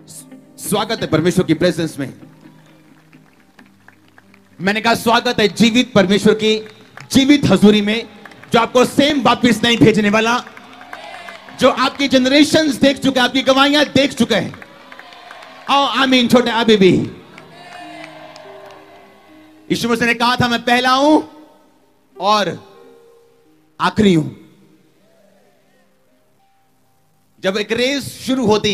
स्वागत है परमेश्वर की प्रेजेंस में। मैंने कहा स्वागत है जीवित परमेश्वर की जीवित हजूरी में, जो आपको सेम वापिस नहीं भेजने वाला, जो आपकी जनरेशंस देख चुके हैं, आपकी गवाहियां देख चुके हैं। आओ आमीन। छोटे अभी भी यीशु मसीह ने कहा था मैं पहला हूं और आखिरी हूं। जब एक रेस शुरू होती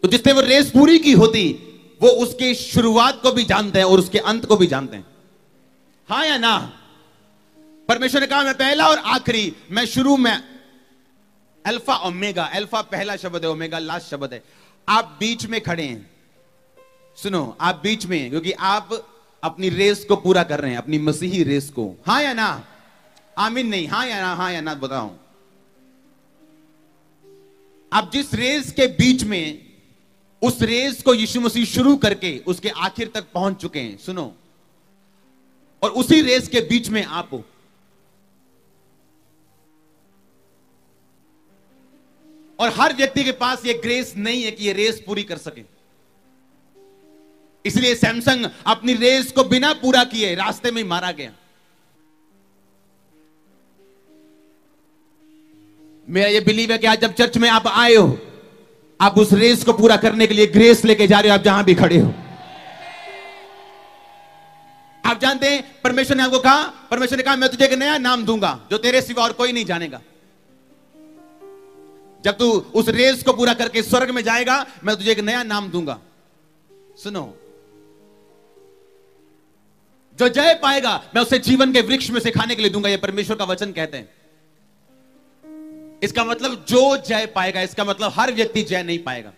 तो जिसने वो रेस पूरी की होती वो उसके शुरुआत को भी जानते हैं और उसके अंत को भी जानते हैं। हाँ या ना? परमेश्वर ने कहा मैं पहला और आखिरी, मैं शुरू में अल्फा ओमेगा। अल्फा पहला शब्द है, ओमेगा लास्ट शब्द है। आप बीच में खड़े हैं। सुनो, आप बीच में हैं क्योंकि आप अपनी रेस को पूरा कर रहे हैं, अपनी मसीही रेस को। हाँ या ना? आमीन नहीं, हाँ या ना? हाँ या ना बताऊं। आप जिस रेस के बीच में, उस रेस को यीशु मसीह शुरू करके उसके आखिर तक पहुंच चुके हैं। सुनो, और उसी रेस के बीच में आप हो। और हर व्यक्ति के पास यह ग्रेस नहीं है कि यह रेस पूरी कर सके। इसलिए सैमसंग अपनी रेस को बिना पूरा किए रास्ते में मारा गया। मेरा यह बिलीव है कि आज जब चर्च में आप आए हो, आप उस रेस को पूरा करने के लिए ग्रेस लेके जा रहे हो। आप जहां भी खड़े हो, आप जानते हैं परमेश्वर ने आपको कहा, परमेश्वर ने कहा मैं तुझे एक नया नाम दूंगा जो तेरे सिवा और कोई नहीं जानेगा। जब तू उस रेस को पूरा करके स्वर्ग में जाएगा, मैं तुझे एक नया नाम दूंगा। सुनो, जो जय पाएगा मैं उसे जीवन के वृक्ष में से खाने के लिए दूंगा। यह परमेश्वर का वचन कहते हैं। इसका मतलब जो जय पाएगा, इसका मतलब हर व्यक्ति जय नहीं पाएगा।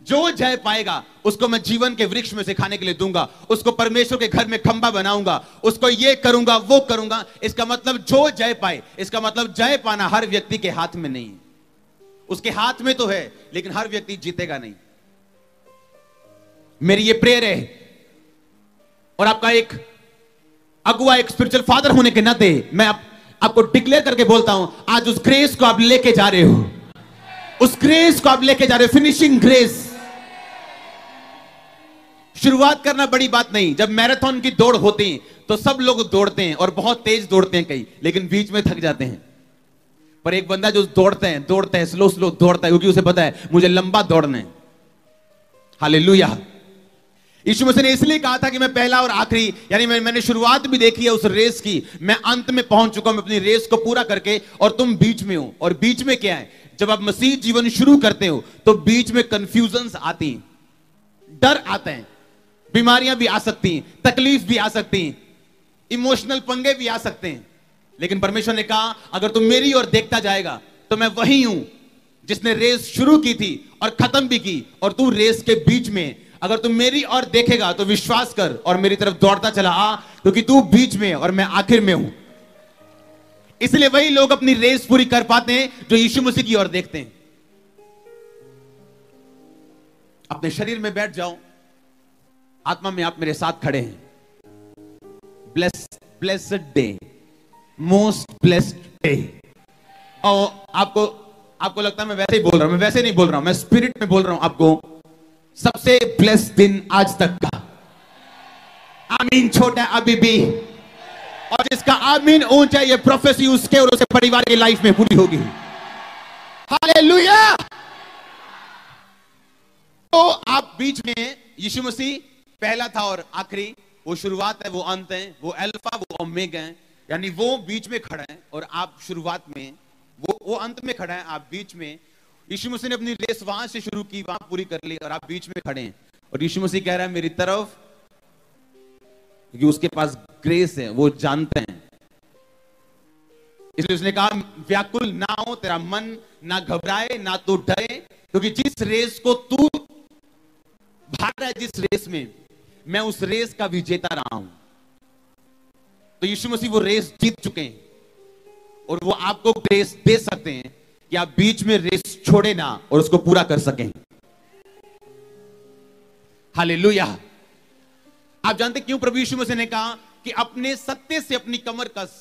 जो जय पाएगा उसको मैं जीवन के वृक्ष में से खाने के लिए दूंगा। उसको परमेश्वर के घर में खंबा बनाऊंगा, उसको ये करूंगा वो करूंगा। इसका मतलब जो जय पाए, इसका मतलब जय पाना हर व्यक्ति के हाथ में नहीं है। उसके हाथ में तो है लेकिन हर व्यक्ति जीतेगा नहीं। मेरी ये प्रेयर है और आपका एक अगुआ, एक स्पिरिचुअल फादर होने के नाते मैं आपको डिक्लेयर करके बोलता हूं, आज उस ग्रेस को आप लेके जा रहे हो। उस ग्रेस को आप लेके जा रहे हो, फिनिशिंग ग्रेस। शुरुआत करना बड़ी बात नहीं। जब मैराथन की दौड़ होती तो सब लोग दौड़ते हैं और बहुत तेज दौड़ते हैं कई, लेकिन बीच में थक जाते हैं। पर एक बंदा जो दौड़ते हैं स्लो स्लो दौड़ता है, क्योंकि उसे पता है मुझे लंबा दौड़ना है। हालेलुया। यीशु मसीह ने इसलिए कहा था कि मैं पहला और आखिरी, यानी मैंने शुरुआत भी देखी है उस रेस की, मैं अंत में पहुंच चुका हूं अपनी रेस को पूरा करके, और तुम बीच में हो। और बीच में क्या है? जब आप मसीह जीवन शुरू करते हो तो बीच में कंफ्यूजन्स आती हैं, डर आते हैं, बीमारियां भी आ सकती हैं, तकलीफ भी आ सकती हैं, इमोशनल पंगे भी आ सकते हैं। लेकिन परमेश्वर ने कहा अगर तुम मेरी ओर देखता जाएगा तो मैं वही हूं जिसने रेस शुरू की थी और खत्म भी की, और तू रेस के बीच में। अगर तुम मेरी ओर देखेगा तो विश्वास कर और मेरी तरफ दौड़ता चला आ, क्योंकि तू बीच में और मैं आखिर में हूं। इसलिए वही लोग अपनी रेस पूरी कर पाते हैं जो यीशु मसीह की ओर देखते हैं। अपने शरीर में बैठ जाओ, आत्मा में आप मेरे साथ खड़े हैं। Blessed day, most blessed day. और आपको लगता है मैं वैसे ही बोल रहा हूं, मैं वैसे नहीं बोल रहा हूं, मैं स्पिरिट में बोल रहा हूं। आपको सबसे ब्लेस्ड दिन आज तक का। आमीन। छोटा अभी भी, और जिसका आमीन ऊंचा, ये प्रोफेसी उसके और उसके परिवार की लाइफ में पूरी होगी। हालेलुया। तो आप बीच में, यीशु मसीह पहला था और आखिरी, वो शुरुआत है, वो अंत है, वो अल्फा वो ओमेगा है। यानी वो बीच में खड़ा है और आप शुरुआत में, वो अंत में खड़ा है, आप बीच में। यीशु मसीह ने अपनी रेस वहां से शुरू की, वहां पूरी कर ली, और आप बीच में खड़े हैं। और यीशु मसीह कह रहा है मेरी तरफ, क्योंकि उसके पास ग्रेस है, वो जानते हैं। इसलिए उसने कहा व्याकुल ना हो तेरा मन, ना घबराए, ना तू डरे, क्योंकि जिस रेस को तू भाग रहा है, जिस रेस में, मैं उस रेस का विजेता रहा हूं। तो यीशु मसीह वो रेस जीत चुके हैं और वो आपको ग्रेस दे सकते हैं कि आप बीच में रेस छोड़े ना और उसको पूरा कर सकें। हालेलुया। आप जानते क्यों प्रभु यीशु मसीह ने कहा कि अपने सत्य से अपनी कमर कस।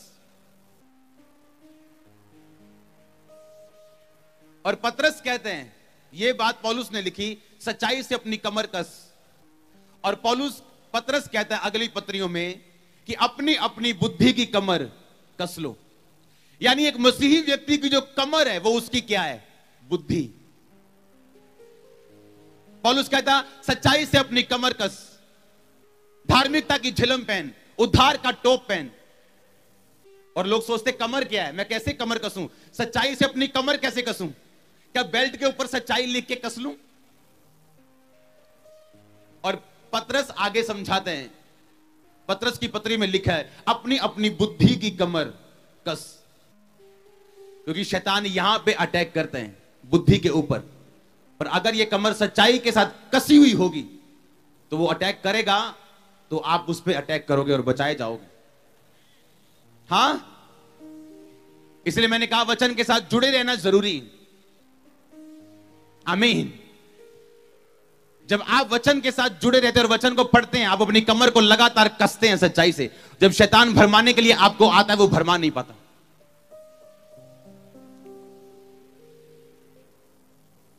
और पतरस कहते हैं, यह बात पौलुस ने लिखी, सच्चाई से अपनी कमर कस। और पतरस कहता है अगली पत्रियों में कि अपनी अपनी बुद्धि की कमर कस लो। यानी एक मसीही व्यक्ति की जो कमर है वो उसकी क्या है? बुद्धि। पौलुस कहता सच्चाई से अपनी कमर कस, धार्मिकता की झिलम पहन, उद्धार का टोप पहन। और लोग सोचते कमर क्या है, मैं कैसे कमर कसूं? सच्चाई से अपनी कमर कैसे कसूं? क्या बेल्ट के ऊपर सच्चाई लिख के कस लूं? और पतरस आगे समझाते हैं, पतरस की पत्री में लिखा है अपनी अपनी बुद्धि की कमर कस। क्योंकि शैतान यहां पे अटैक करते हैं बुद्धि के ऊपर, पर अगर यह कमर सच्चाई के साथ कसी हुई होगी तो वो अटैक करेगा तो आप उस पर अटैक करोगे और बचाए जाओगे। हां, इसलिए मैंने कहा वचन के साथ जुड़े रहना जरूरी। आमीन। जब आप वचन के साथ जुड़े रहते हैं और वचन को पढ़ते हैं, आप अपनी कमर को लगातार कसते हैं सच्चाई से। जब शैतान भरमाने के लिए आपको आता है, वो भरमा नहीं पाता।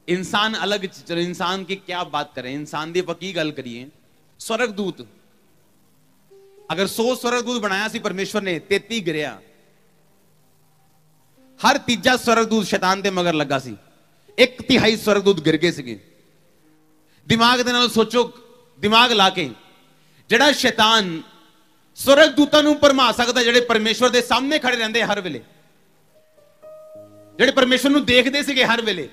इंसान अलग, चलो इंसान की क्या बात करें, इंसान दी पक्की गल करिए। स्वर्गदूत, अगर 100 स्वर्गदूत बनाया सी परमेश्वर ने, 33 गिरिया। हर तीजा स्वर्गदूत शैतान दे मगर लगा सी, 1/3 स्वर्गदूत गिर गए सीगे। दिमाग दे नाल सोचो, दिमाग ला के, जेड़ा शैतान स्वर्गदूतां नूं भरमा सकदा, जेड़े परमेश्वर दे सामने खड़े रहंदे हर वेले, जेड़े परमेश्वर नूं देखदे सीगे हर वेले,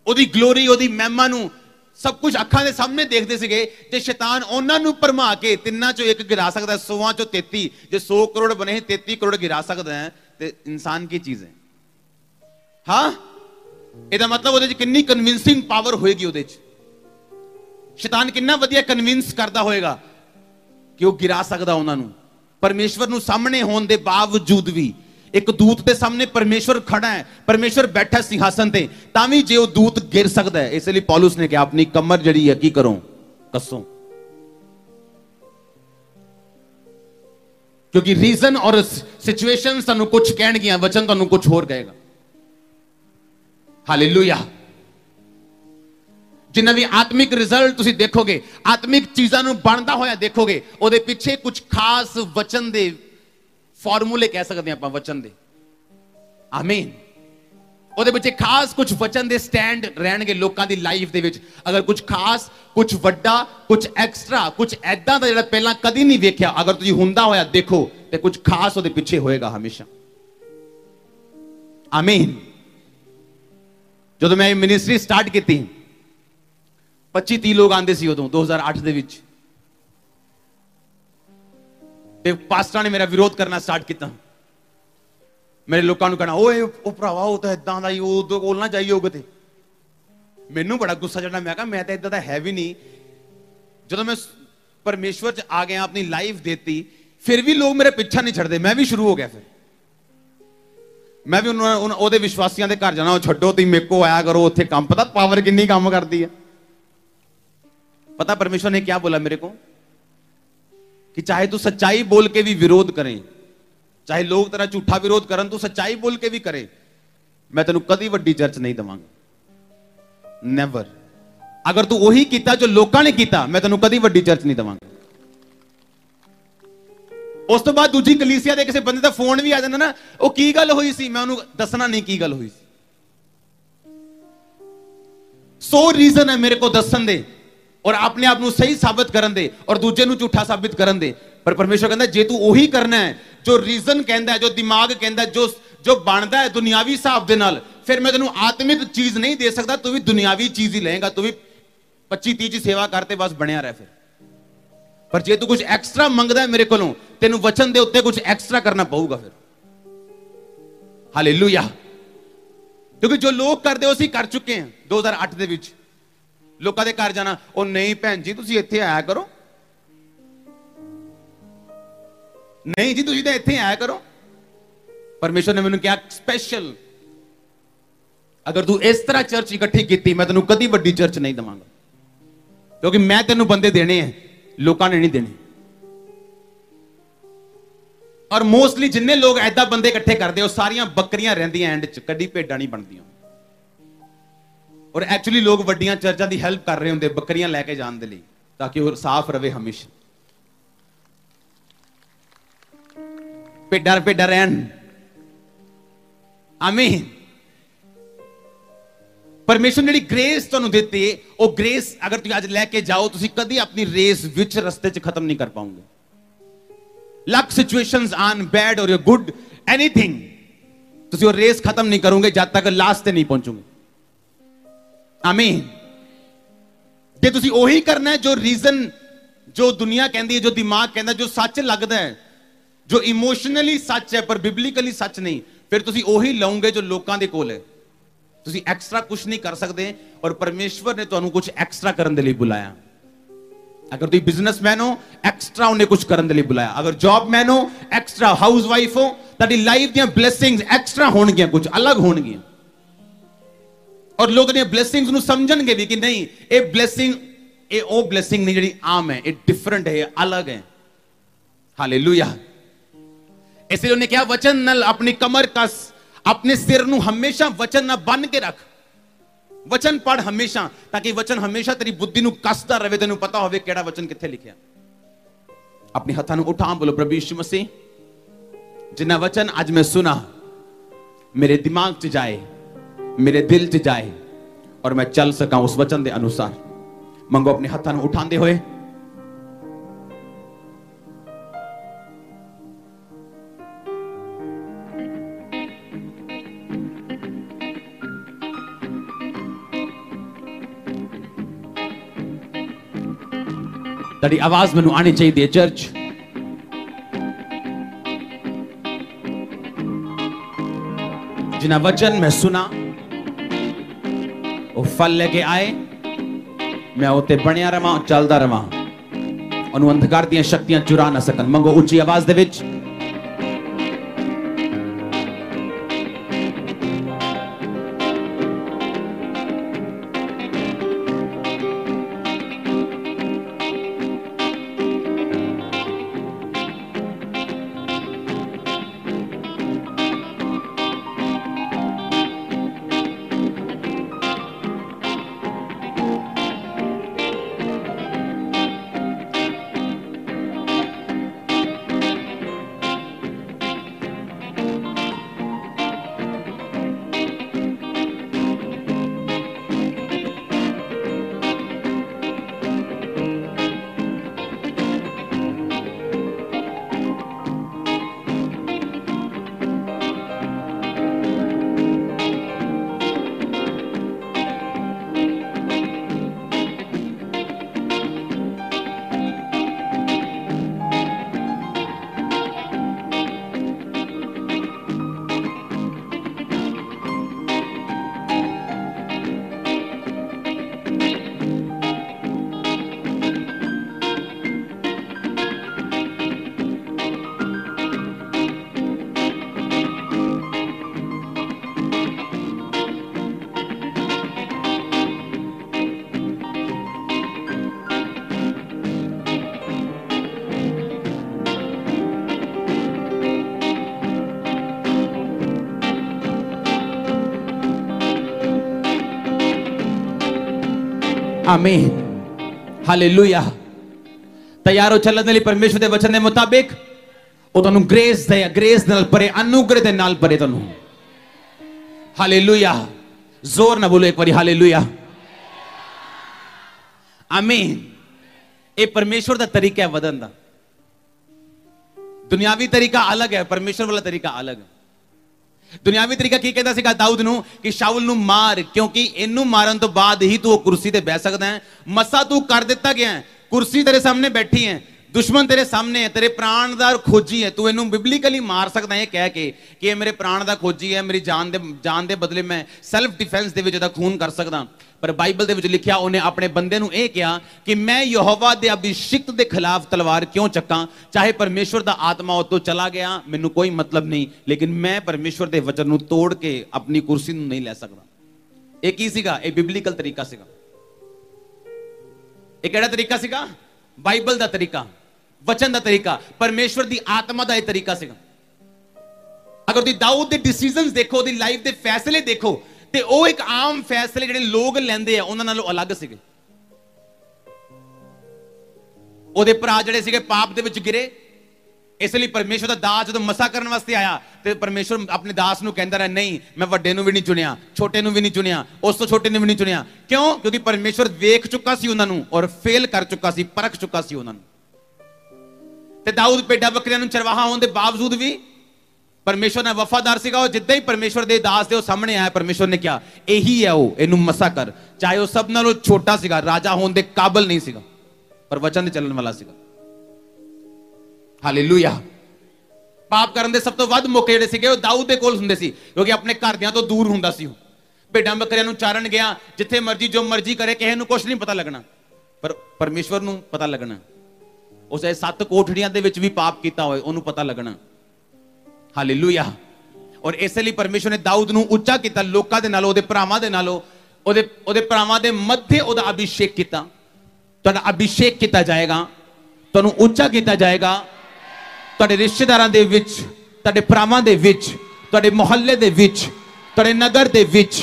ओदी ग्लोरी, ओदी महिमा नूं सब कुछ अखां दे सामने देखदे सीगे। जे शैतान उन्हां नूं भरमा के तिन्नां चों एक गिरा सकदा, 100 चों 33, जे 100 करोड़ बने 33 करोड़ गिरा सकदा है, ते इंसान की चीज है। हां, ਇਹਦਾ मतलब ਉਹਦੇ ਚ ਕਿੰਨੀ ਕਨਵਿੰਸਿੰਗ ਪਾਵਰ ਹੋਏਗੀ। ਉਹਦੇ ਚ ਸ਼ੈਤਾਨ ਕਿੰਨਾ ਵਧੀਆ ਕਨਵਿੰਸ ਕਰਦਾ ਹੋਏਗਾ ਕਿ ਉਹ ਗਿਰਾ ਸਕਦਾ ਉਹਨਾਂ ਨੂੰ। ਪਰਮੇਸ਼ਵਰ ਨੂੰ ਸਾਹਮਣੇ ਹੋਣ ਦੇ ਬਾਵਜੂਦ ਵੀ, ਇੱਕ ਦੂਤ ਦੇ ਸਾਹਮਣੇ ਪਰਮੇਸ਼ਵਰ ਖੜਾ ਹੈ, ਪਰਮੇਸ਼ਵਰ ਬੈਠਾ ਸਿੰਘਾਸਨ ਤੇ, ਤਾਂ ਵੀ ਜੇ ਉਹ ਦੂਤ ਗਿਰ ਸਕਦਾ ਹੈ। ਇਸ ਲਈ ਪੌਲੁਸ ਨੇ ਕਿਹਾ ਆਪਣੀ ਕਮਰ ਜਿਹੜੀ ਹੈ ਕੀ ਕਰੋ? ਕੱਸੋ। ਕਿਉਂਕਿ ਰੀਜ਼ਨ ਔਰ ਸਿਚੁਏਸ਼ਨ ਤੁਹਾਨੂੰ ਕੁਝ ਕਹਿਣਗੀਆਂ, ਵਚਨ ਤੁਹਾਨੂੰ ਕੁਝ ਹੋਰ ਕਹੇਗਾ। हालेलुया। जिन्ना भी आत्मिक रिजल्ट तुसी देखोगे, आत्मिक चीज़ां नूं बनदा होया देखोगे, ओदे पिछे कुछ खास वचन दे फॉर्मूले कह सकते हैं आपां, वचन दे। आमीन। ओदे पिछे खास कुछ वचन दे स्टैंड रहणगे लोकां दी लाइफ दे विच। अगर कुछ खास, कुछ वड्डा, कुछ एक्स्ट्रा, कुछ ऐदां दा जिहड़ा पहलां कदी नहीं वेख्या, अगर तुसी हुंदा होया देखो, ते कुछ खास ओदे पिछे होएगा हमेशा। आमीन। ਜਦੋਂ ਮੈਂ ਮਿਨਿਸਟਰੀ ਸਟਾਰਟ ਕੀਤੀ, 25-30 ਲੋਕ ਆਂਦੇ ਸੀ ਉਦੋਂ 2008 ਦੇ ਵਿੱਚ, ਤੇ ਪਾਸਟਰਾਂ ਨੇ ਮੇਰਾ ਵਿਰੋਧ ਕਰਨਾ ਸਟਾਰਟ ਕੀਤਾ। ਮੇਰੇ ਲੋਕਾਂ ਨੂੰ ਕਹਿਣਾ, ਓਏ ਉਹ ਭਰਾਵਾ ਉਹ ਤਾਂ ਇਦਾਂ ਦਾ ਹੀ, ਉਹ ਕੋਲ ਨਾ ਜਾਈਓ ਕਿਤੇ। ਮੈਨੂੰ ਬੜਾ ਗੁੱਸਾ ਚੜ੍ਹਨਾ। ਮੈਂ ਕਿਹਾ ਮੈਂ ਤਾਂ ਇਦਾਂ ਦਾ ਹੈ ਵੀ ਨਹੀਂ। ਜਦੋਂ ਮੈਂ ਪਰਮੇਸ਼ਵਰ 'ਚ ਆ ਗਿਆ, ਆਪਣੀ ਲਾਈਫ ਦੇਤੀ, ਫਿਰ ਵੀ ਲੋਕ ਮੇਰੇ ਪਿੱਛਾ ਨਹੀਂ ਛੱਡਦੇ। ਮੈਂ ਵੀ ਸ਼ੁਰੂ ਹੋ ਗਿਆ। ਫਿਰ मैं भी ਉਹਦੇ ਵਿਸ਼ਵਾਸੀਆਂ ਦੇ ਘਰ ਜਾਣਾ, ਉਹ ਛੱਡੋ ਤੁਸੀਂ ਮੇਰੇ ਕੋ ਆਇਆ ਕਰੋ, ਉੱਥੇ ਕੰਮ, ਪਤਾ ਪਾਵਰ ਕਿੰਨੀ ਕੰਮ ਕਰਦੀ ਹੈ। पता परमेश्वर ने क्या बोला मेरे को कि चाहे तू सच्चाई बोल के भी विरोध करें, चाहे लोग तेरा झूठा विरोध करन, तू सच्चाई बोल के भी करे, मैं तेनू कदी वड्डी चर्च नहीं दवांगा। नेवर। अगर तू वही किया जो लोगों ने किया, मैं तेनू कदी वड्डी चर्च नहीं दवांगा। उस तो बाद दूजी कलीसिया दे किसी बंदे दा फोन भी आ जाना ना, वो की गल हुई सी, मैं उन्होंने दसना नहीं की गल हुई सी। 100 रीजन है मेरे को दसन दे और अपने आप को सही साबित करन दे और दूजे को झूठा साबित करन दे। पर परमेश्वर कहता है जे तू वही करना है जो रीजन कहता है, जो दिमाग कहता है, जो बनता है दुनियावी हिसाब के नाल, फिर मैं तेनू आत्मिक चीज नहीं दे सकता। तू भी दुनियावी चीज ही लेगा, तू भी 25-30 सेवा करते बस बनया रह। फिर पर जे तू कुछ एक्स्ट्रा मंगदा है मेरे कोलों, तेनू वचन दे उत्ते कुछ एक्स्ट्रा करना पऊगा फिर। हालेलुया। क्योंकि जो लोग करते उसी कर चुके हैं। 2008 दे विच लोकां दे घर जाना, ओ नहीं भैन जी तुसीं इत्थे आया करो, नहीं जी तुसीं तां इत्थे आया करो। परमेश्वर ने मैनूं कहा स्पेशल, अगर तू इस तरह चर्च इकट्ठी की, मैं तेनू कदी वड्डी चर्च नहीं दवांगा, क्योंकि मैं तेनू बंदे देने हैं, लोगों ने नहीं देने। और मोस्टली जिन्ने लोग ऐदा बंदे इकट्ठे करते हो सारियां बकरियां रहिंदियां एंड च, कदी भेडां नहीं बनदियां। और एक्चुअली लोग वड्डियां चर्चां दी हेल्प कर रहे होंदे बकरियां लैके जाण दे लई, ताकि वो साफ रहे हमेशा। भेडां भेडां रहन। आमीन। परमेश्वर ने ग्रेस तुहानू दित्ती, वो ग्रेस अगर तुम अज लैके जाओ, तुम कभी अपनी रेस विच रस्ते च खत्म नहीं कर पाओगे। लक सिचुएशंस आन बैड और गुड एनीथिंग, तुम रेस खत्म नहीं करोगे जब तक लास्ट नहीं पहुंचोगे। आमीन। जे तुम ओही करना है जो रीजन, जो दुनिया कहती है, जो दिमाग कहता है, जो सच लगता है, जो इमोशनली सच है पर बिबलिकली सच नहीं, फिर तुम ओही लाओगे जो लोगों के कोल है। तुम एक्स्ट्रा कुछ नहीं कर सकते, और परमेश्वर ने तुहानू कुछ एक्स्ट्रा करने के लिए बुलाया। अगर तुम बिजनेसमैन हो, एक्स्ट्रा उन्हें कुछ करने के लिए बुलाया। अगर जॉबमैन हो, एक्स्ट्रा। हाउस वाइफ हो, तारी लाइफ दी ब्लेसिंग्स एक्स्ट्रा होणगियां, कुछ अलग होणगियां। और लोग ने ब्लेसिंग्स नू समझणगे भी कि नहीं, ये ब्लेसिंग ये ओ ब्लेसिंग नहीं जी आम है, ये डिफरेंट है, ये अलग है। हालेलुया। इसलिए उन्हें क्या, वचन नाल अपनी कमर कस, अपने सिर नू हमेशा वचन ना बन के रख। वचन पढ़ हमेशा, ताकि वचन हमेशा तेरी बुद्धि नू कसदा रहे, तेनू पता होवे केड़ा वचन किथे लिखिया। अपने हत्थां नू उठा, बोलो प्रभु यीशु मसीह, जिन्ना वचन आज मैं सुना मेरे दिमाग च जाए, मेरे दिल च जाए, और मैं चल सका उस वचन के अनुसार। मंगो अपने हत्थां नू उठांदे होए। तेरी आवाज मैनू आनी चाहिए चर्च। जिन्ना वचन मैं सुना वो फल लेके आए, मैं उत्ते बनिया रवां, चलदा रवां, उन्होंने अंधकार दी शक्तियां चुरा ना सकन। मंगो उच्ची आवाज दे विच। आमीन। हालेलुया। तैयार हो चलने लिए परमेश्वर के वचन के मुताबिक? वो तुहानू ग्रेस दे, ग्रेस नाल भरे, अनुग्रह दे नाल भरे तुहानू। हालेलुया। जोर ना बोलो एक बारी हालेलुया। आमीन। ये परमेश्वर का तरीका है वदन दा। दुनियावी तरीका अलग है, परमेश्वर वाला तरीका अलग है। दुनियावी तरीका की कहता सीगा दाऊद नू कि शाउल नू मार, क्योंकि इनू मारन तो बाद ही तू कुर्सी ते बैठ सकता है। मसा तू कर दिता गया है, कुर्सी तेरे सामने बैठी है, दुश्मन तेरे सामने है, तेरे प्राण दा खोजी है, तू इनू बिबलिकली मार सकता है कह के कि ये मेरे प्राण दा खोजी है, मेरी जान दे बदले मैं सेल्फ डिफेंस दे विच खून कर सकदा। पर बाइबल दे विच लिखिया उन्हें अपने बंदे नू यह कहा कि मैं यहोवा दे अभिषिक्त दे खिलाफ तलवार क्यों चक्का, चाहे परमेश्वर दा आत्मा उतो चला गया मैनू कोई मतलब नहीं, लेकिन मैं परमेश्वर दे वचन नू तोड़ के अपनी कुर्सी नू नहीं लै सकदा। एक ही सीगा, एक बिबलिकल तरीका सीगा। एक केड़ा तरीका सीगा? बाइबल दा तरीका, वचन दा तरीका, परमेश्वर दी आत्मा दा तरीका सीगा। अगर तुसीं दाऊद दे डिसीजनस देखो, ਉਹਦੀ ਲਾਈਫ ਦੇ ਫੈਸਲੇ ਦੇਖੋ, ਤੇ ਉਹ ਇੱਕ ਆਮ ਫੈਸਲੇ ਜਿਹੜੇ ਲੋਕ ਲੈਂਦੇ ਆ ਉਹਨਾਂ ਨਾਲੋਂ ਅਲੱਗ ਸੀਗੇ। ਉਹਦੇ ਭਰਾ ਜਿਹੜੇ ਸੀਗੇ ਪਾਪ ਦੇ ਵਿੱਚ ਗਿਰੇ, ਇਸ ਲਈ ਪਰਮੇਸ਼ਵਰ ਦਾ ਦਾਸ ਜਦੋਂ ਮਸਾ ਕਰਨ ਵਾਸਤੇ ਆਇਆ ਤੇ ਪਰਮੇਸ਼ਵਰ ਆਪਣੇ ਦਾਸ ਨੂੰ ਕਹਿੰਦਾ ਰਿਹਾ, ਨਹੀਂ ਮੈਂ ਵੱਡੇ ਨੂੰ ਵੀ ਨਹੀਂ ਚੁਣਿਆ, ਛੋਟੇ ਨੂੰ ਵੀ ਨਹੀਂ ਚੁਣਿਆ, ਉਸ ਤੋਂ ਛੋਟੇ ਨੂੰ ਵੀ ਨਹੀਂ ਚੁਣਿਆ। ਕਿਉਂ? ਕਿਉਂਕਿ ਪਰਮੇਸ਼ਵਰ ਵੇਖ ਚੁੱਕਾ ਸੀ ਉਹਨਾਂ ਨੂੰ ਔਰ ਫੇਲ ਕਰ ਚੁੱਕਾ ਸੀ, ਪਰਖ ਚੁੱਕਾ ਸੀ ਉਹਨਾਂ ਨੂੰ। ਤੇ ਦਾਊਦ ਭੇਡਾਂ ਬੱਕਰੀਆਂ ਨੂੰ ਚਰਵਾਹਾ ਹੋਣ ਦੇ ਬਾਵਜੂਦ ਵੀ ਪਰਮੇਸ਼ਵਰ ਨਾਲ ਵਫਾਦਾਰ ਸੀਗਾ। ਉਹ ਜਿੱਦਾਂ ਹੀ ਪਰਮੇਸ਼ਵਰ ਦੇ ਦਾਸ ਦੇ ਉਹ ਸਾਹਮਣੇ ਆਇਆ, ਪਰਮੇਸ਼ਵਰ ਨੇ ਕਿਹਾ ਇਹੀ ਹੈ ਉਹ, ਇਹਨੂੰ ਮਸਾ ਕਰ। ਚਾਹੇ ਉਹ ਸਭ ਨਾਲੋਂ ਛੋਟਾ ਸੀਗਾ, ਰਾਜਾ ਹੋਣ ਦੇ ਕਾਬਿਲ ਨਹੀਂ ਸੀਗਾ, ਪਰ ਵਚਨ ਦੇ ਚੱਲਣ ਵਾਲਾ ਸੀਗਾ। ਹਾਲੇਲੂਇਆ। ਪਾਪ ਕਰਨ ਦੇ ਸਭ ਤੋਂ ਵੱਧ ਮੌਕੇ ਜਿਹੜੇ ਸੀਗੇ ਉਹ ਦਾਊਦ ਦੇ ਕੋਲ ਹੁੰਦੇ ਸੀ, ਕਿਉਂਕਿ ਆਪਣੇ ਘਰਦਿਆਂ ਤੋਂ ਦੂਰ ਹੁੰਦਾ ਸੀ। ਉਹ ਭੇਡਾਂ ਬੱਕਰੀਆਂ ਨੂੰ ਚਾਰਨ ਗਿਆ, ਜਿੱਥੇ ਮਰਜੀ ਜੋ ਮਰਜੀ ਕਰੇ, ਕਿਸੇ ਨੂੰ ਕੁਝ ਨਹੀਂ ਪਤਾ ਲੱਗਣਾ, ਪਰ ਪਰਮੇਸ਼ਵਰ ਨੂੰ ਪਤਾ ਲੱਗਣਾ। ਉਸੇ 7 ਕੋਠੜੀਆਂ ਦੇ ਵਿੱਚ ਵੀ ਪਾਪ ਕੀਤਾ ਹੋਏ ਉਹਨੂੰ ਪਤਾ ਲੱਗਣਾ। ਹਾਲੇਲੂਇਆ। ਔਰ ਇਸੇ ਲਈ ਪਰਮੇਸ਼ਵਰ ਨੇ ਦਾਊਦ ਨੂੰ ਉੱਚਾ ਕੀਤਾ ਲੋਕਾਂ ਦੇ ਨਾਲੋਂ, ਉਹਦੇ ਭਰਾਵਾਂ ਦੇ ਨਾਲੋਂ। ਉਹਦੇ ਭਰਾਵਾਂ ਦੇ ਮੱਥੇ ਉਹਦਾ ਅਭਿਸ਼ੇਕ ਕੀਤਾ। ਤੁਹਾਡਾ ਅਭਿਸ਼ੇਕ ਕੀਤਾ ਜਾਏਗਾ, ਤੁਹਾਨੂੰ ਉੱਚਾ ਕੀਤਾ ਜਾਏਗਾ। ਤੁਹਾਡੇ ਰਿਸ਼ਤੇਦਾਰਾਂ ਦੇ ਵਿੱਚ, ਤੁਹਾਡੇ ਭਰਾਵਾਂ ਦੇ ਵਿੱਚ, ਤੁਹਾਡੇ ਮੁਹੱਲੇ ਦੇ ਵਿੱਚ, ਤੁਹਾਡੇ ਨਗਰ ਦੇ ਵਿੱਚ।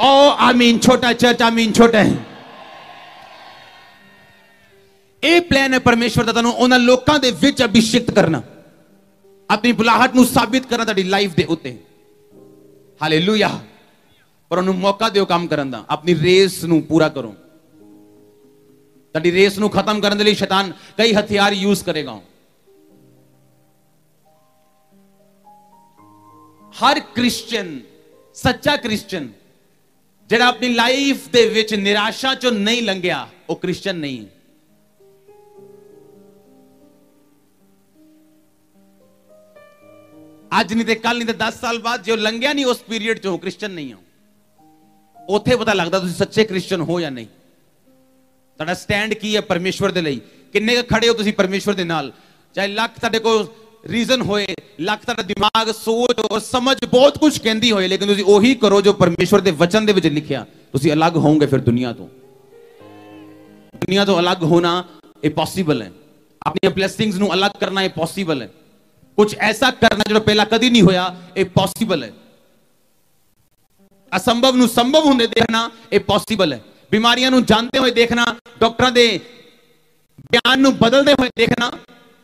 ਓ ਆਮੀਨ। ਛੋਟਾ ਚਰਚ ਆਮੀਨ ਛੋਟਾ ਹੈ। ਇਹ ਪਲਾਨ ਹੈ ਪਰਮੇਸ਼ਵਰ ਦਾ, ਤੁਹਾਨੂੰ ਉਹਨਾਂ ਲੋਕਾਂ ਦੇ ਵਿੱਚ ਅਭਿਸ਼ੇਕਤ ਕਰਨਾ, ਆਪਣੀ ਬੁਲਾਹਟ ਨੂੰ ਸਾਬਿਤ ਕਰਨਾ ਤੁਹਾਡੀ ਲਾਈਫ ਦੇ ਉੱਤੇ। ਹਾਲੇਲੂਇਆ। ਪਰ ਉਹਨੂੰ ਮੌਕਾ ਦਿਓ ਕੰਮ ਕਰਨ ਦਾ, ਆਪਣੀ ਰੇਸ ਨੂੰ ਪੂਰਾ ਕਰੋ। ਤੁਹਾਡੀ ਰੇਸ ਨੂੰ ਖਤਮ ਕਰਨ ਦੇ ਲਈ ਸ਼ੈਤਾਨ ਕਈ ਹਥਿਆਰ ਯੂਜ਼ ਕਰੇਗਾ। ਹਰ ਕ੍ਰਿਸਚੀਅਨ, ਸੱਚਾ ਕ੍ਰਿਸਚੀਅਨ ਜਿਹੜਾ ਆਪਣੀ ਲਾਈਫ ਦੇ ਵਿੱਚ ਨਿਰਾਸ਼ਾ ਚੋਂ ਨਹੀਂ ਲੰਘਿਆ, ਉਹ ਕ੍ਰਿਸਚੀਅਨ ਨਹੀਂ ਹੈ। ਅੱਜ ਨਹੀਂ ਤੇ ਕੱਲ ਨਹੀਂ ਤੇ 10 ਸਾਲ ਬਾਅਦ ਜੋ ਲੰਘਿਆ ਨਹੀਂ ਉਸ ਪੀਰੀਅਡ ਚੋਂ, ਕ੍ਰਿਸਚੀਅਨ ਨਹੀਂ ਹੋ। ਉੱਥੇ ਪਤਾ ਲੱਗਦਾ ਤੁਸੀਂ ਸੱਚੇ ਕ੍ਰਿਸਚੀਅਨ ਹੋ ਜਾਂ ਨਹੀਂ। ਤੁਹਾਡਾ ਸਟੈਂਡ ਕੀ ਹੈ ਪਰਮੇਸ਼ਵਰ ਦੇ ਲਈ, ਕਿੰਨੇ ਕੁ ਖੜੇ ਹੋ ਤੁਸੀਂ ਪਰਮੇਸ਼ਵਰ ਦੇ ਨਾਲ। ਚਾਹੇ ਲੱਖ ਤੁਹਾਡੇ ਕੋਲ ਰੀਜ਼ਨ ਹੋਏ, ਲੱਖ ਤੁਹਾਡਾ ਦਿਮਾਗ, ਸੋਚ ਔਰ ਸਮਝ ਬਹੁਤ ਕੁਝ ਕਹਿੰਦੀ ਹੋਏ, ਲੇਕਿਨ ਤੁਸੀਂ ਉਹੀ ਕਰੋ ਜੋ ਪਰਮੇਸ਼ਵਰ ਦੇ ਵਚਨ ਦੇ ਵਿੱਚ ਲਿਖਿਆ, ਤੁਸੀਂ ਅਲੱਗ ਹੋਵੋਗੇ। ਫਿਰ ਦੁਨੀਆ ਤੋਂ ਅਲੱਗ ਹੋਣਾ ਇਹ ਪੋਸੀਬਲ ਹੈ। ਆਪਣੀਆਂ ਬਲੇਸਿੰਗਸ ਨੂੰ ਅਲੱਗ ਕਰਨਾ ਇਹ ਪੋਸੀਬਲ ਹੈ। ਕੁਝ ਐਸਾ ਕਰਨਾ ਜਿਹੜਾ ਪਹਿਲਾਂ ਕਦੀ ਨਹੀਂ ਹੋਇਆ, ਇਹ ਪੋਸੀਬਲ ਹੈ। ਅਸੰਭਵ ਨੂੰ ਸੰਭਵ ਹੁੰਦੇ ਦੇਖਣਾ ਇਹ ਪੋਸੀਬਲ ਹੈ। ਬਿਮਾਰੀਆਂ ਨੂੰ ਜਾਣਦੇ ਹੋਏ ਦੇਖਣਾ, ਡਾਕਟਰਾਂ ਦੇ ਬਿਆਨ ਨੂੰ ਬਦਲਦੇ ਹੋਏ ਦੇਖਣਾ,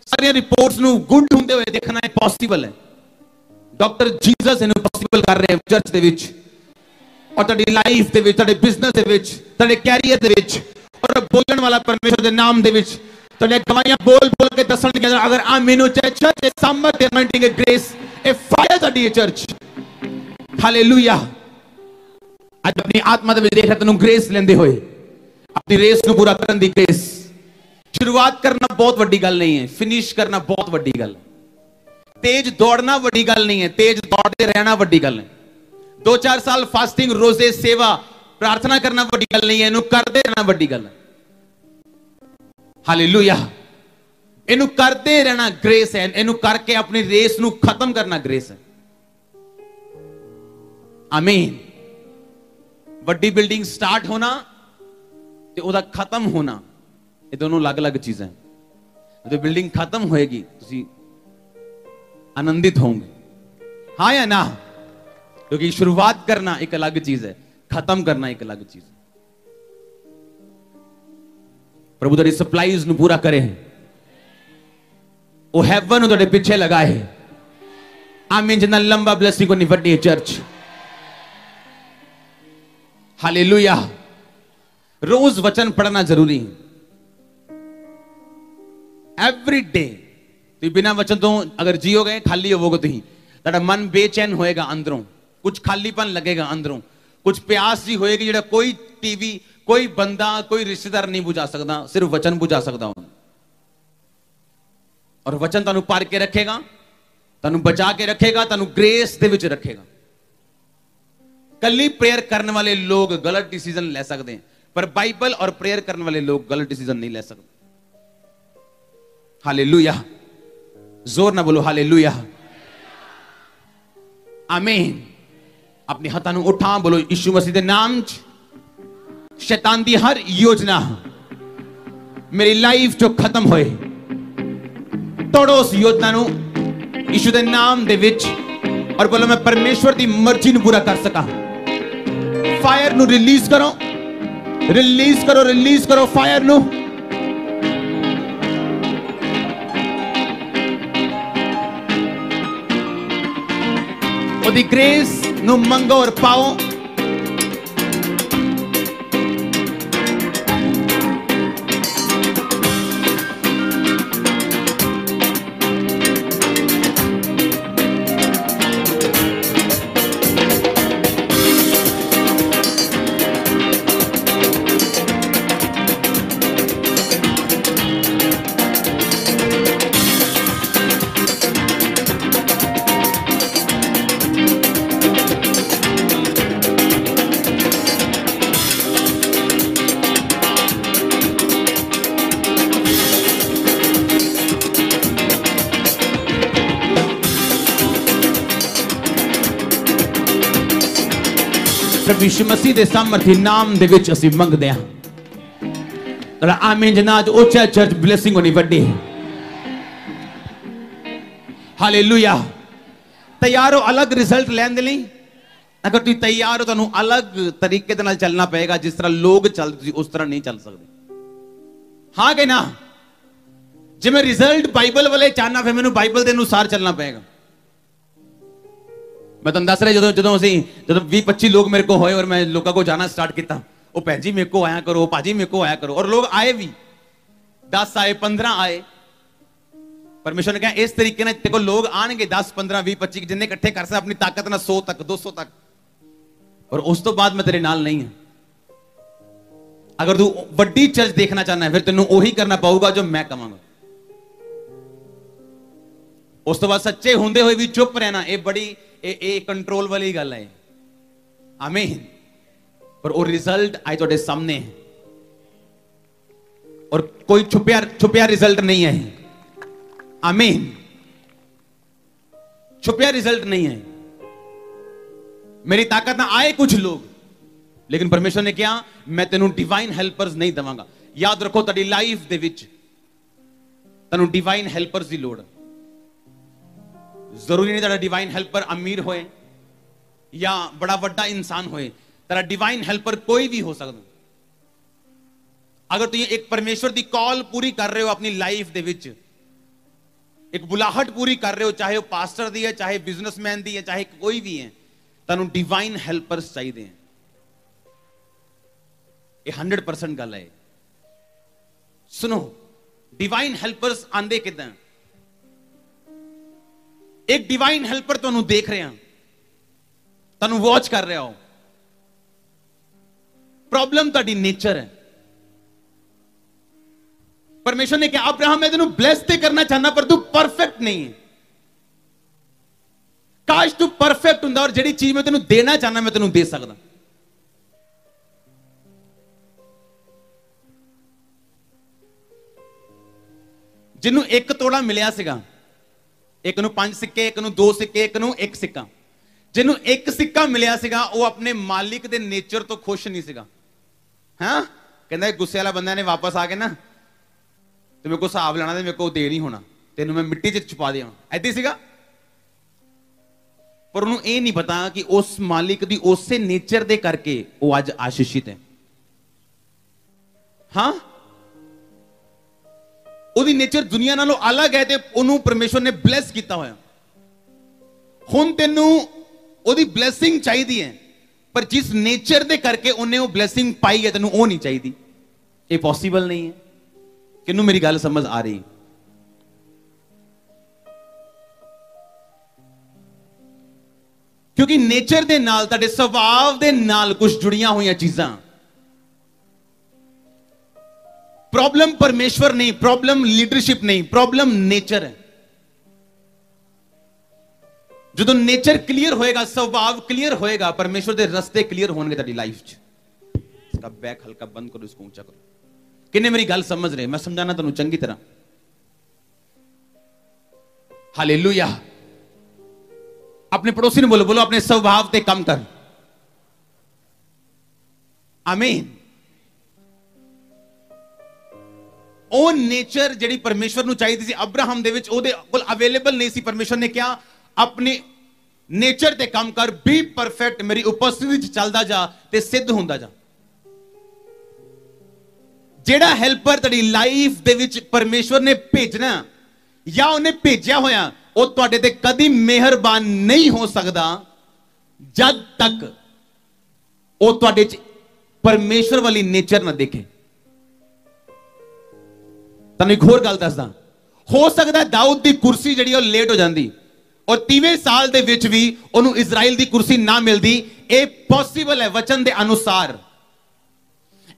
ਸਾਰੀਆਂ ਰਿਪੋਰਟਸ ਨੂੰ ਗੁੱਡ ਹੁੰਦੇ ਹੋਏ ਦੇਖਣਾ ਇਹ ਪੋਸੀਬਲ ਹੈ। ਡਾਕਟਰ ਜੀਸਸ ਇਹਨੂੰ ਪੋਸੀਬਲ ਕਰ ਰਹੇ ਚਰਚ ਦੇ ਵਿੱਚ, ਔਰ ਤੁਹਾਡੀ ਲਾਈਫ ਦੇ ਵਿੱਚ, ਤੁਹਾਡੇ ਬਿਜ਼ਨਸ ਦੇ ਵਿੱਚ, ਤੁਹਾਡੇ ਕੈਰੀਅਰ ਦੇ ਵਿੱਚ, ਔਰ ਬੋਲਣ ਵਾਲਾ ਪਰਮੇਸ਼ਵਰ ਦੇ ਨਾਮ ਦੇ ਵਿੱਚ ਤੁਹਾਡੇ ਗਵਾਹੀਆਂ ਬੋਲ ਬੋਲ ਕੇ ਦੱਸਣ ਕੇ ਅਗਰ ਆਮੀਨ ਹੋ ਚਾਹੇ ਚਰਚ ਦੇ ਸਾਹਮਣੇ ਤੇ ਅਨੋਇੰਟਿੰਗ ਹੈ, ਗ੍ਰੇਸ ਇਹ ਫਾਇਰ ਤੁਹਾਡੀ ਹੈ ਚਰਚ। ਹਾਲੇਲੂਇਆ। ਅੱਜ ਆਪਣੀ ਆਤਮਾ ਦੇ ਵਿੱਚ ਦੇਖ ਰਿਹਾ ਤੈਨੂੰ ਗ੍ਰੇਸ ਲੈਂਦੇ ਹੋਏ, ਆਪਣੀ ਰੇਸ ਨੂੰ ਪੂਰਾ ਕਰਨ ਦੀ ਗ੍ਰੇਸ। ਸ਼ੁਰੂਆਤ ਕਰਨਾ ਬਹੁਤ ਵੱਡੀ ਗੱਲ ਨਹੀਂ ਹੈ, ਫਿਨਿਸ਼ ਕਰਨਾ ਬਹੁਤ ਵੱਡੀ ਗੱਲ ਹੈ। ਤੇਜ਼ ਦੌੜਨਾ ਵੱਡੀ ਗੱਲ ਨਹੀਂ ਹੈ, ਤੇਜ਼ ਦੌੜਦੇ ਰਹਿਣਾ ਵੱਡੀ ਗੱਲ ਹੈ। 2-4 ਸਾਲ ਫਾਸਟਿੰਗ, ਰੋਜ਼ੇ, ਸੇਵਾ, ਪ੍ਰਾਰਥਨਾ ਕਰਨਾ ਵੱਡੀ ਗੱਲ ਨਹੀਂ ਹੈ, ਇਹਨੂੰ ਕਰਦੇ ਰਹਿਣਾ ਵੱਡੀ ਗੱਲ ਹੈ। ਹਾਲੇਲੂਇਆ। ਇਹਨੂੰ ਕਰਦੇ ਰਹਿਣਾ ਗ੍ਰੇਸ ਹੈ, ਇਹਨੂੰ ਕਰਕੇ ਆਪਣੀ ਰੇਸ ਨੂੰ ਖਤਮ ਕਰਨਾ ਗ੍ਰੇਸ ਹੈ। ਆਮੀਨ। ਵੱਡੀ ਬਿਲਡਿੰਗ ਸਟਾਰਟ ਹੋਣਾ ਤੇ ਉਹਦਾ ਖਤਮ ਹੋਣਾ ਇਹ ਦੋਨੋਂ ਅਲੱਗ-ਅਲੱਗ ਚੀਜ਼ਾਂ ਹਨ। ਜਦੋਂ ਬਿਲਡਿੰਗ ਖਤਮ ਹੋਏਗੀ ਤੁਸੀਂ ਆਨੰदित ਹੋਵੋਗੇ, ਹਾਂ ਜਾਂ ਨਾ? क्योंकि शुरुआत करना एक अलग चीज है, खत्म करना एक अलग चीज है। प्रभु तेरी सप्लाईज ਨੂੰ ਪੂਰਾ ਕਰੇ, ਉਹ ਹੈਵਨ ਨੂੰ ਤੁਹਾਡੇ ਪਿੱਛੇ ਲਗਾਏ। ਆਮੀਨ। ਜਿੰਨਾ ਲੰਬਾ ਬਲੇਸਿੰਗ ਹੋਣੀ ਵੱਡੀ ਚਰਚ। ਹਾਲੇਲੂਇਆ। रोज वचन पढ़ना जरूरी है। एवरी डे तुम बिना वचन तो अगर जियोगे खाली होवोगे, तुम तेरा मन बेचैन होएगा, अंदरों कुछ खालीपन लगेगा, अंदरों कुछ प्यास जी होएगी जेड़ा कोई टीवी, कोई बंदा, कोई रिश्तेदार नहीं बुझा सकता, सिर्फ वचन बुझा सकता हूं। और वचन तुहानू पार के रखेगा, तुहानू बचा के रखेगा, तुहानू ग्रेस दे विच रखेगा। कली प्रेयर करने वाले लोग गलत डिसीजन ले सकते हैं, पर बाइबल और प्रेयर करने वाले लोग गलत डिसीजन नहीं ले सकते। हालेलुया। जोर ना बोलो हालेलुया। आमीन। अपने हाथों को उठा बोलो यीशु मसीह के नाम च शैतान दी हर योजना मेरी लाइफ जो खत्म होए, तोड़ो उस योजना नु यीशु दे नाम दे विच और बोलो मैं परमेश्वर की मर्जी ਨੂੰ पूरा कर सका। फायर ਨੂੰ रिलीज करो, रिलीज करो, रिलीज करो फायर ਨੂੰ। ਉਹਦੀ ग्रेस ਨੂੰ ਮੰਗੋ और पाओ। प्रभु यीशु मसीह के सामर्थी नाम दे विच असीं मंगदे हां। आमीन जनाब। उच्चा चर्च ब्लेसिंग होनी वड्डी। हालेलुया। तैयार हो अलग रिजल्ट लैन दे लई? अगर तुम तैयार हो तो अलग तरीके दे नाल चलना पएगा। जिस तरह लोग चलते उस तरह नहीं चल सकते। हाँ कि ना? जे मैं रिजल्ट बाइबल वाले चाहना फिर मैंने बाइबल के अनुसार चलना पएगा। मैं तुम दस रहा जो 20-25 लोग मेरे को होए और मैं लोगों को जाना स्टार्ट किया, वो भैन जी मेरे को आया करो, भाजी मेरे को आया करो, और लोग आए भी 10 आए 15 आए। परमेश्वर ने कहा इस तरीके ना तेरे को लोग आएंगे 10 15 20 25 जिन्हें इकट्ठे कर सकते अपनी ताकत ना 100 तक 200 तक, और उस तो बाद मैं तेरे नाल नहीं है। अगर तू वड्डी चर्च देखना चाहना है फिर तेन वही करना पऊगा जो मैं कहूंगा। उस तो बाद सच्चे होंदे हुए भी चुप रहना, ये बड़ी कंट्रोल वाली गल है। आमीन। पर वो रिजल्ट आज तुहाडे सामने है और कोई छुपिया रिजल्ट नहीं है। आमीन। छुपिया रिजल्ट नहीं है। मेरी ताकत ना आए कुछ लोग, लेकिन परमेश्वर ने क्या, मैं तेनों डिवाइन हेल्पर्स नहीं देवांगा। याद रखो तुहाडी लाइफ दे विच तेनों डिवाइन हेल्पर्स की लोड़। जरूरी नहीं तेरा डिवाइन हेल्पर अमीर होए या बड़ा बड़ा इंसान होए, तेरा डिवाइन हेल्पर कोई भी हो सकता। अगर तुम एक परमेश्वर की कॉल पूरी कर रहे हो अपनी लाइफ दे विच, एक बुलाहट पूरी कर रहे हो, चाहे वो पास्टर दी है, चाहे बिजनेसमैन दी है, चाहे कोई भी है, तेनों डिवाइन हेल्पर्स चाहिए। ये 100% गल है। सुनो, डिवाइन हेल्पर्स आंदे किदां? एक डिवाइन हेल्पर तुहानू देख रहे हैं, तुहानू वॉच कर रहा हो। प्रॉब्लम तुहाडी नेचर है। परमेश्वर ने कहा अब्राहम मैं तेनू ब्लेस ते करना चाहना पर तू परफेक्ट नहीं है। काश तू परफेक्ट हुंदा और जिहड़ी चीज मैं तेनू देना चाहना मैं तेनू दे सकदा। जिन्नू एक तोड़ा मिलिया सीगा, एक नू 5 सिक्के, एक नू 2 सिक्के, एक नू 1 सिक्का। जिन्नू 1 सिक्का मिलिया सीगा वो अपने मालिक दे नेचर तो खुश नहीं सीगा। हाँ कहंदा गुस्से वाला बंदा ने वापस आ गया ना तो मेरे को हिसाब लेना ते मेरे को दे नहीं होना, तेनू मैं मिट्टी च छुपा दिया। ऐदी सीगा। पर उन्होंने ये नहीं पता कि उस मालिक दी उसे नेचर दे करके वो आज आशीषित है। हाँ ਉਹਦੀ नेचर दुनिया नालों अलग है, तो परमेश्वर ने ब्लैस किया होया। हुण तेनू ओदी ब्लैसिंग चाहिए है, पर जिस नेचर दे करके उन्हें वो ब्लैसिंग पाई है तेनू वो नहीं चाहिए। ये पॉसिबल नहीं है। किन्नू मेरी गल समझ आ रही? क्योंकि नेचर दे नाल तुहाडे सुभाव दे नाल कुछ जुड़ियां हुई चीजां। प्रॉब्लम परमेश्वर नहीं, प्रॉब्लम लीडरशिप नहीं, प्रॉब्लम नेचर है। जो नेचर क्लियर होएगा, स्वभाव क्लियर होएगा, परमेश्वर के रस्ते क्लियर होंगे तेरी लाइफ च। इसका बैक हल्का बंद करो, इसको ऊंचा करो। किन्ने मेरी गल समझ रहे? मैं समझाना तेनू चंगी तरह। हालेलुया। अपने पड़ोसी ने बोलो, बोलो अपने स्वभाव ते कम कर। आमीन। ਉਹ नेचर ਜਿਹੜੀ परमेश्वर ਨੂੰ ਚਾਹੀਦੀ ਸੀ अब्राहम ਦੇ ਵਿੱਚ ਉਹਦੇ ਕੋਲ अवेलेबल नहीं सी। परमेश्वर ने क्या अपने नेचर ते काम कर, बी परफेक्ट, मेरी उपस्थिति च चलदा जा ते सिद्ध हुंदा जा। जेड़ा हेल्पर तेरी लाइफ दे विच परमेश्वर ने भेजना या उन्हें भेजा होया, वो तुहाडे ते कदी मेहरबान नहीं हो सकदा जब तक वो तुहाडे च परमेश्वर वाली नेचर ना देखे। तुहानूं एक होर गल दसदा, हो सकदा दाऊद दी कुर्सी जिहड़ी ओ लेट हो जांदी और 30वें साल दे विच भी उन्होंने इजराइल दी कुर्सी ना मिलदी। ये पॉसिबल है वचन दे अनुसार।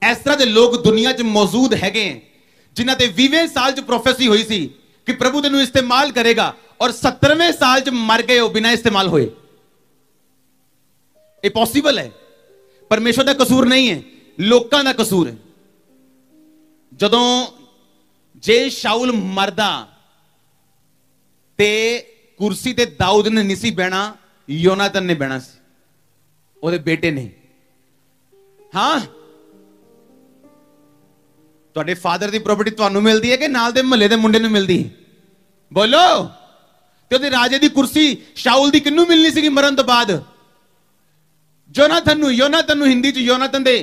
इस तरह के लोग दुनिया च मौजूद हैगे जिन्हां ते 20वें साल च प्रोफेसी हुई सी कि प्रभु तेनू इस्तेमाल करेगा और 17वें साल च मर गए हो बिना इस्तेमाल होए। ये पॉसिबल है। परमेश्वर का कसूर नहीं है, लोकां दा कसूर है। जदों जे शाऊल मरदा ते कुर्सी ते दाऊद ने नहीं सी बहना, योनातन ने बहना सी, ਉਹਦੇ बेटे ने। हाँ, ਤੁਹਾਡੇ ਫਾਦਰ ਦੀ ਪ੍ਰਾਪਰਟੀ ਤੁਹਾਨੂੰ ਮਿਲਦੀ ਹੈ ਕਿ ਨਾਲ ਦੇ ਮਹੱਲੇ ਦੇ ਮੁੰਡੇ ਨੂੰ ਮਿਲਦੀ ਹੈ? ਬੋਲੋ। ਤੇ ਉਹਦੇ ਰਾਜੇ ਦੀ ਕੁਰਸੀ ਸ਼ਾਊਲ ਦੀ ਕਿੰਨੂੰ ਮਿਲਣੀ ਸੀਗੀ ਮਰਨ ਤੋਂ ਬਾਅਦ? ਜੋਨਾਥਨ ਨੂੰ। ਯੋਨਾਥਨ ਨੂੰ ਹਿੰਦੀ ਚ ਯੋਨਾਥਨ ਦੇ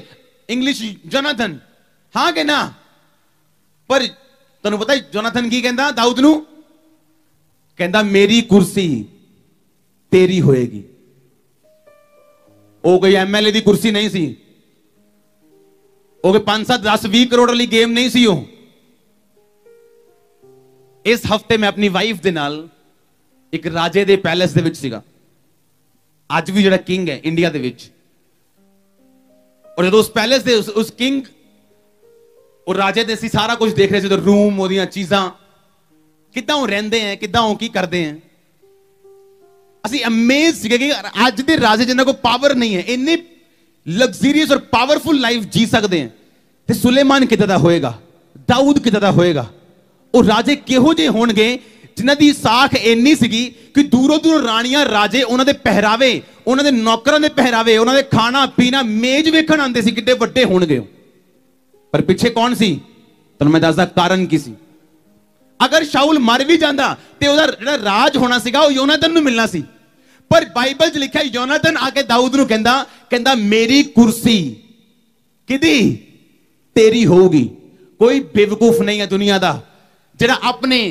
ਇੰਗਲਿਸ਼ ਜੋਨਾਥਨ, ਹਾਂ ਕਿ ਨਾ? ਪਰ ਤੁਹਾਨੂੰ ਪਤਾ ਜੋਨਾਥਨ ਕੀ ਕਹਿੰਦਾ ਦਾਊਦ ਨੂੰ? ਕਹਿੰਦਾ ਮੇਰੀ ਕੁਰਸੀ ਤੇਰੀ ਹੋਏਗੀ। ਉਹ ਕੋਈ ਐਮਐਲਏ ਦੀ ਕੁਰਸੀ ਨਹੀਂ ਸੀ, ਉਹ ਕੋਈ 5 7 10 20 ਕਰੋੜ ਵਾਲੀ ਗੇਮ ਨਹੀਂ ਸੀ। ਉਹ ਇਸ ਹਫਤੇ ਮੈਂ ਆਪਣੀ ਵਾਈਫ ਦੇ ਨਾਲ ਇੱਕ ਰਾਜੇ ਦੇ ਪੈਲੇਸ ਦੇ ਵਿੱਚ ਸੀਗਾ, ਅੱਜ ਵੀ ਜਿਹੜਾ ਕਿੰਗ ਹੈ ਇੰਡੀਆ ਦੇ ਵਿੱਚ। ਔਰ ਜਦੋਂ ਉਸ ਪੈਲੇਸ ਦੇ ਉਸ ਕਿੰਗ ਔਰ ਰਾਜੇ ਦੇ ਅਸੀਂ ਸਾਰਾ ਕੁਝ ਦੇਖ ਰਹੇ ਸੀ, ਰੂਮ, ਉਹਦੀਆਂ ਚੀਜ਼ਾਂ, ਕਿੱਦਾਂ ਉਹ ਰਹਿੰਦੇ ਹੈ, ਕਿੱਦਾਂ ਉਹ ਕੀ ਕਰਦੇ ਹੈ। ਅਸੀਂ ਅਮੇਜ਼ ਸੀਗੇ ਕਿ ਅੱਜ ਦੇ ਰਾਜੇ ਜਿਨ੍ਹਾਂ ਕੋਲ ਪਾਵਰ ਨਹੀਂ ਹੈ, ਇੰਨੀ ਲਗਜ਼ਰੀਅਸ ਔਰ ਪਾਵਰਫੁਲ ਲਾਈਫ ਜੀ ਸਕਦੇ हैं। ਤੇ ਸੁਲੇਮਾਨ ਕਿੱਦਾਂ ਦਾ ਹੋਏਗਾ, ਦਾਊਦ ਕਿੱਦਾਂ ਦਾ ਹੋਏਗਾ, ਉਹ ਰਾਜੇ ਕਿਹੋ ਜਿਹੇ ਹੋਣਗੇ ਜਿਨ੍ਹਾਂ ਦੀ ਸਾਖ ਇੰਨੀ ਸੀਗੀ ਕਿ ਦੂਰੋਂ ਦੂਰੋਂ ਰਾਣੀਆਂ ਰਾਜੇ ਉਹਨਾਂ ਦੇ ਪਹਿਰਾਵੇ, ਉਹਨਾਂ ਦੇ ਨੌਕਰਾਂ ਦੇ ਪਹਿਰਾਵੇ, ਉਹਨਾਂ ਦੇ ਖਾਣਾ ਪੀਣਾ, ਮੇਜ਼ ਵੇਖਣ ਆਉਂਦੇ ਸੀ, ਕਿੱਡੇ ਵੱਡੇ ਹੋਣਗੇ। ਪਰ ਪਿੱਛੇ ਕੌਣ ਸੀ? ਤੁਹਾਨੂੰ ਮੈਂ ਦੱਸਦਾ ਕਾਰਨ ਕੀ ਸੀ। ਅਗਰ ਸ਼ਾਊਲ ਮਰ ਵੀ ਜਾਂਦਾ ਤੇ ਉਹਦਾ ਜਿਹੜਾ ਰਾਜ ਹੋਣਾ ਸੀਗਾ ਉਹ ਯੋਨਾਥਨ ਨੂੰ ਮਿਲਣਾ ਸੀ। पर बाइबल च लिखा योनाथन आके दाऊद नूं कहंदा मेरी कुर्सी किदी तेरी होगी। कोई बेवकूफ नहीं है दुनिया दा जिहड़ा अपने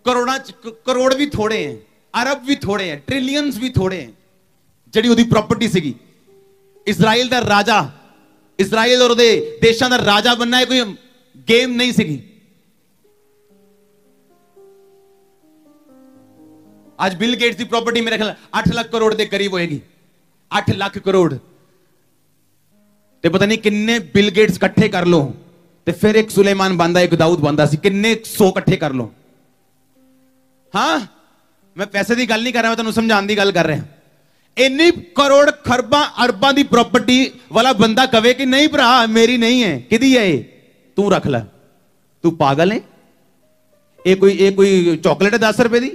करोड़ भी थोड़े हैं, अरब भी थोड़े हैं, ट्रिलियंस भी थोड़े हैं, जिहड़ी ओदी प्रॉपर्टी सीगी। इजराइल दा राजा, इजराइल और ओदे देशां दा राजा बनना है कोई गेम नहीं सीगी। आज बिल गेट्स की प्रॉपर्टी मेरे ख्याल 8 लाख करोड़ के करीब होएगी। 8 लाख करोड़ ते पता नहीं किन्ने बिल गेट्स इकट्ठे कर लो ते फिर एक सुलेमान बनता, एक दाऊद बनता सी, किन्ने 100 इकट्ठे कर लो। हाँ, मैं पैसे की गल नहीं कर रहा, मैं तुहानूं समझाने की गल कर रहा। इन्नी करोड़ खरबा अरबां की प्रॉपर्टी वाला बंदा कवे कि नहीं भरा मेरी नहीं है, किदी है, तू रख लै, तू पागल है? ये कोई चॉकलेट है 10 रुपए की,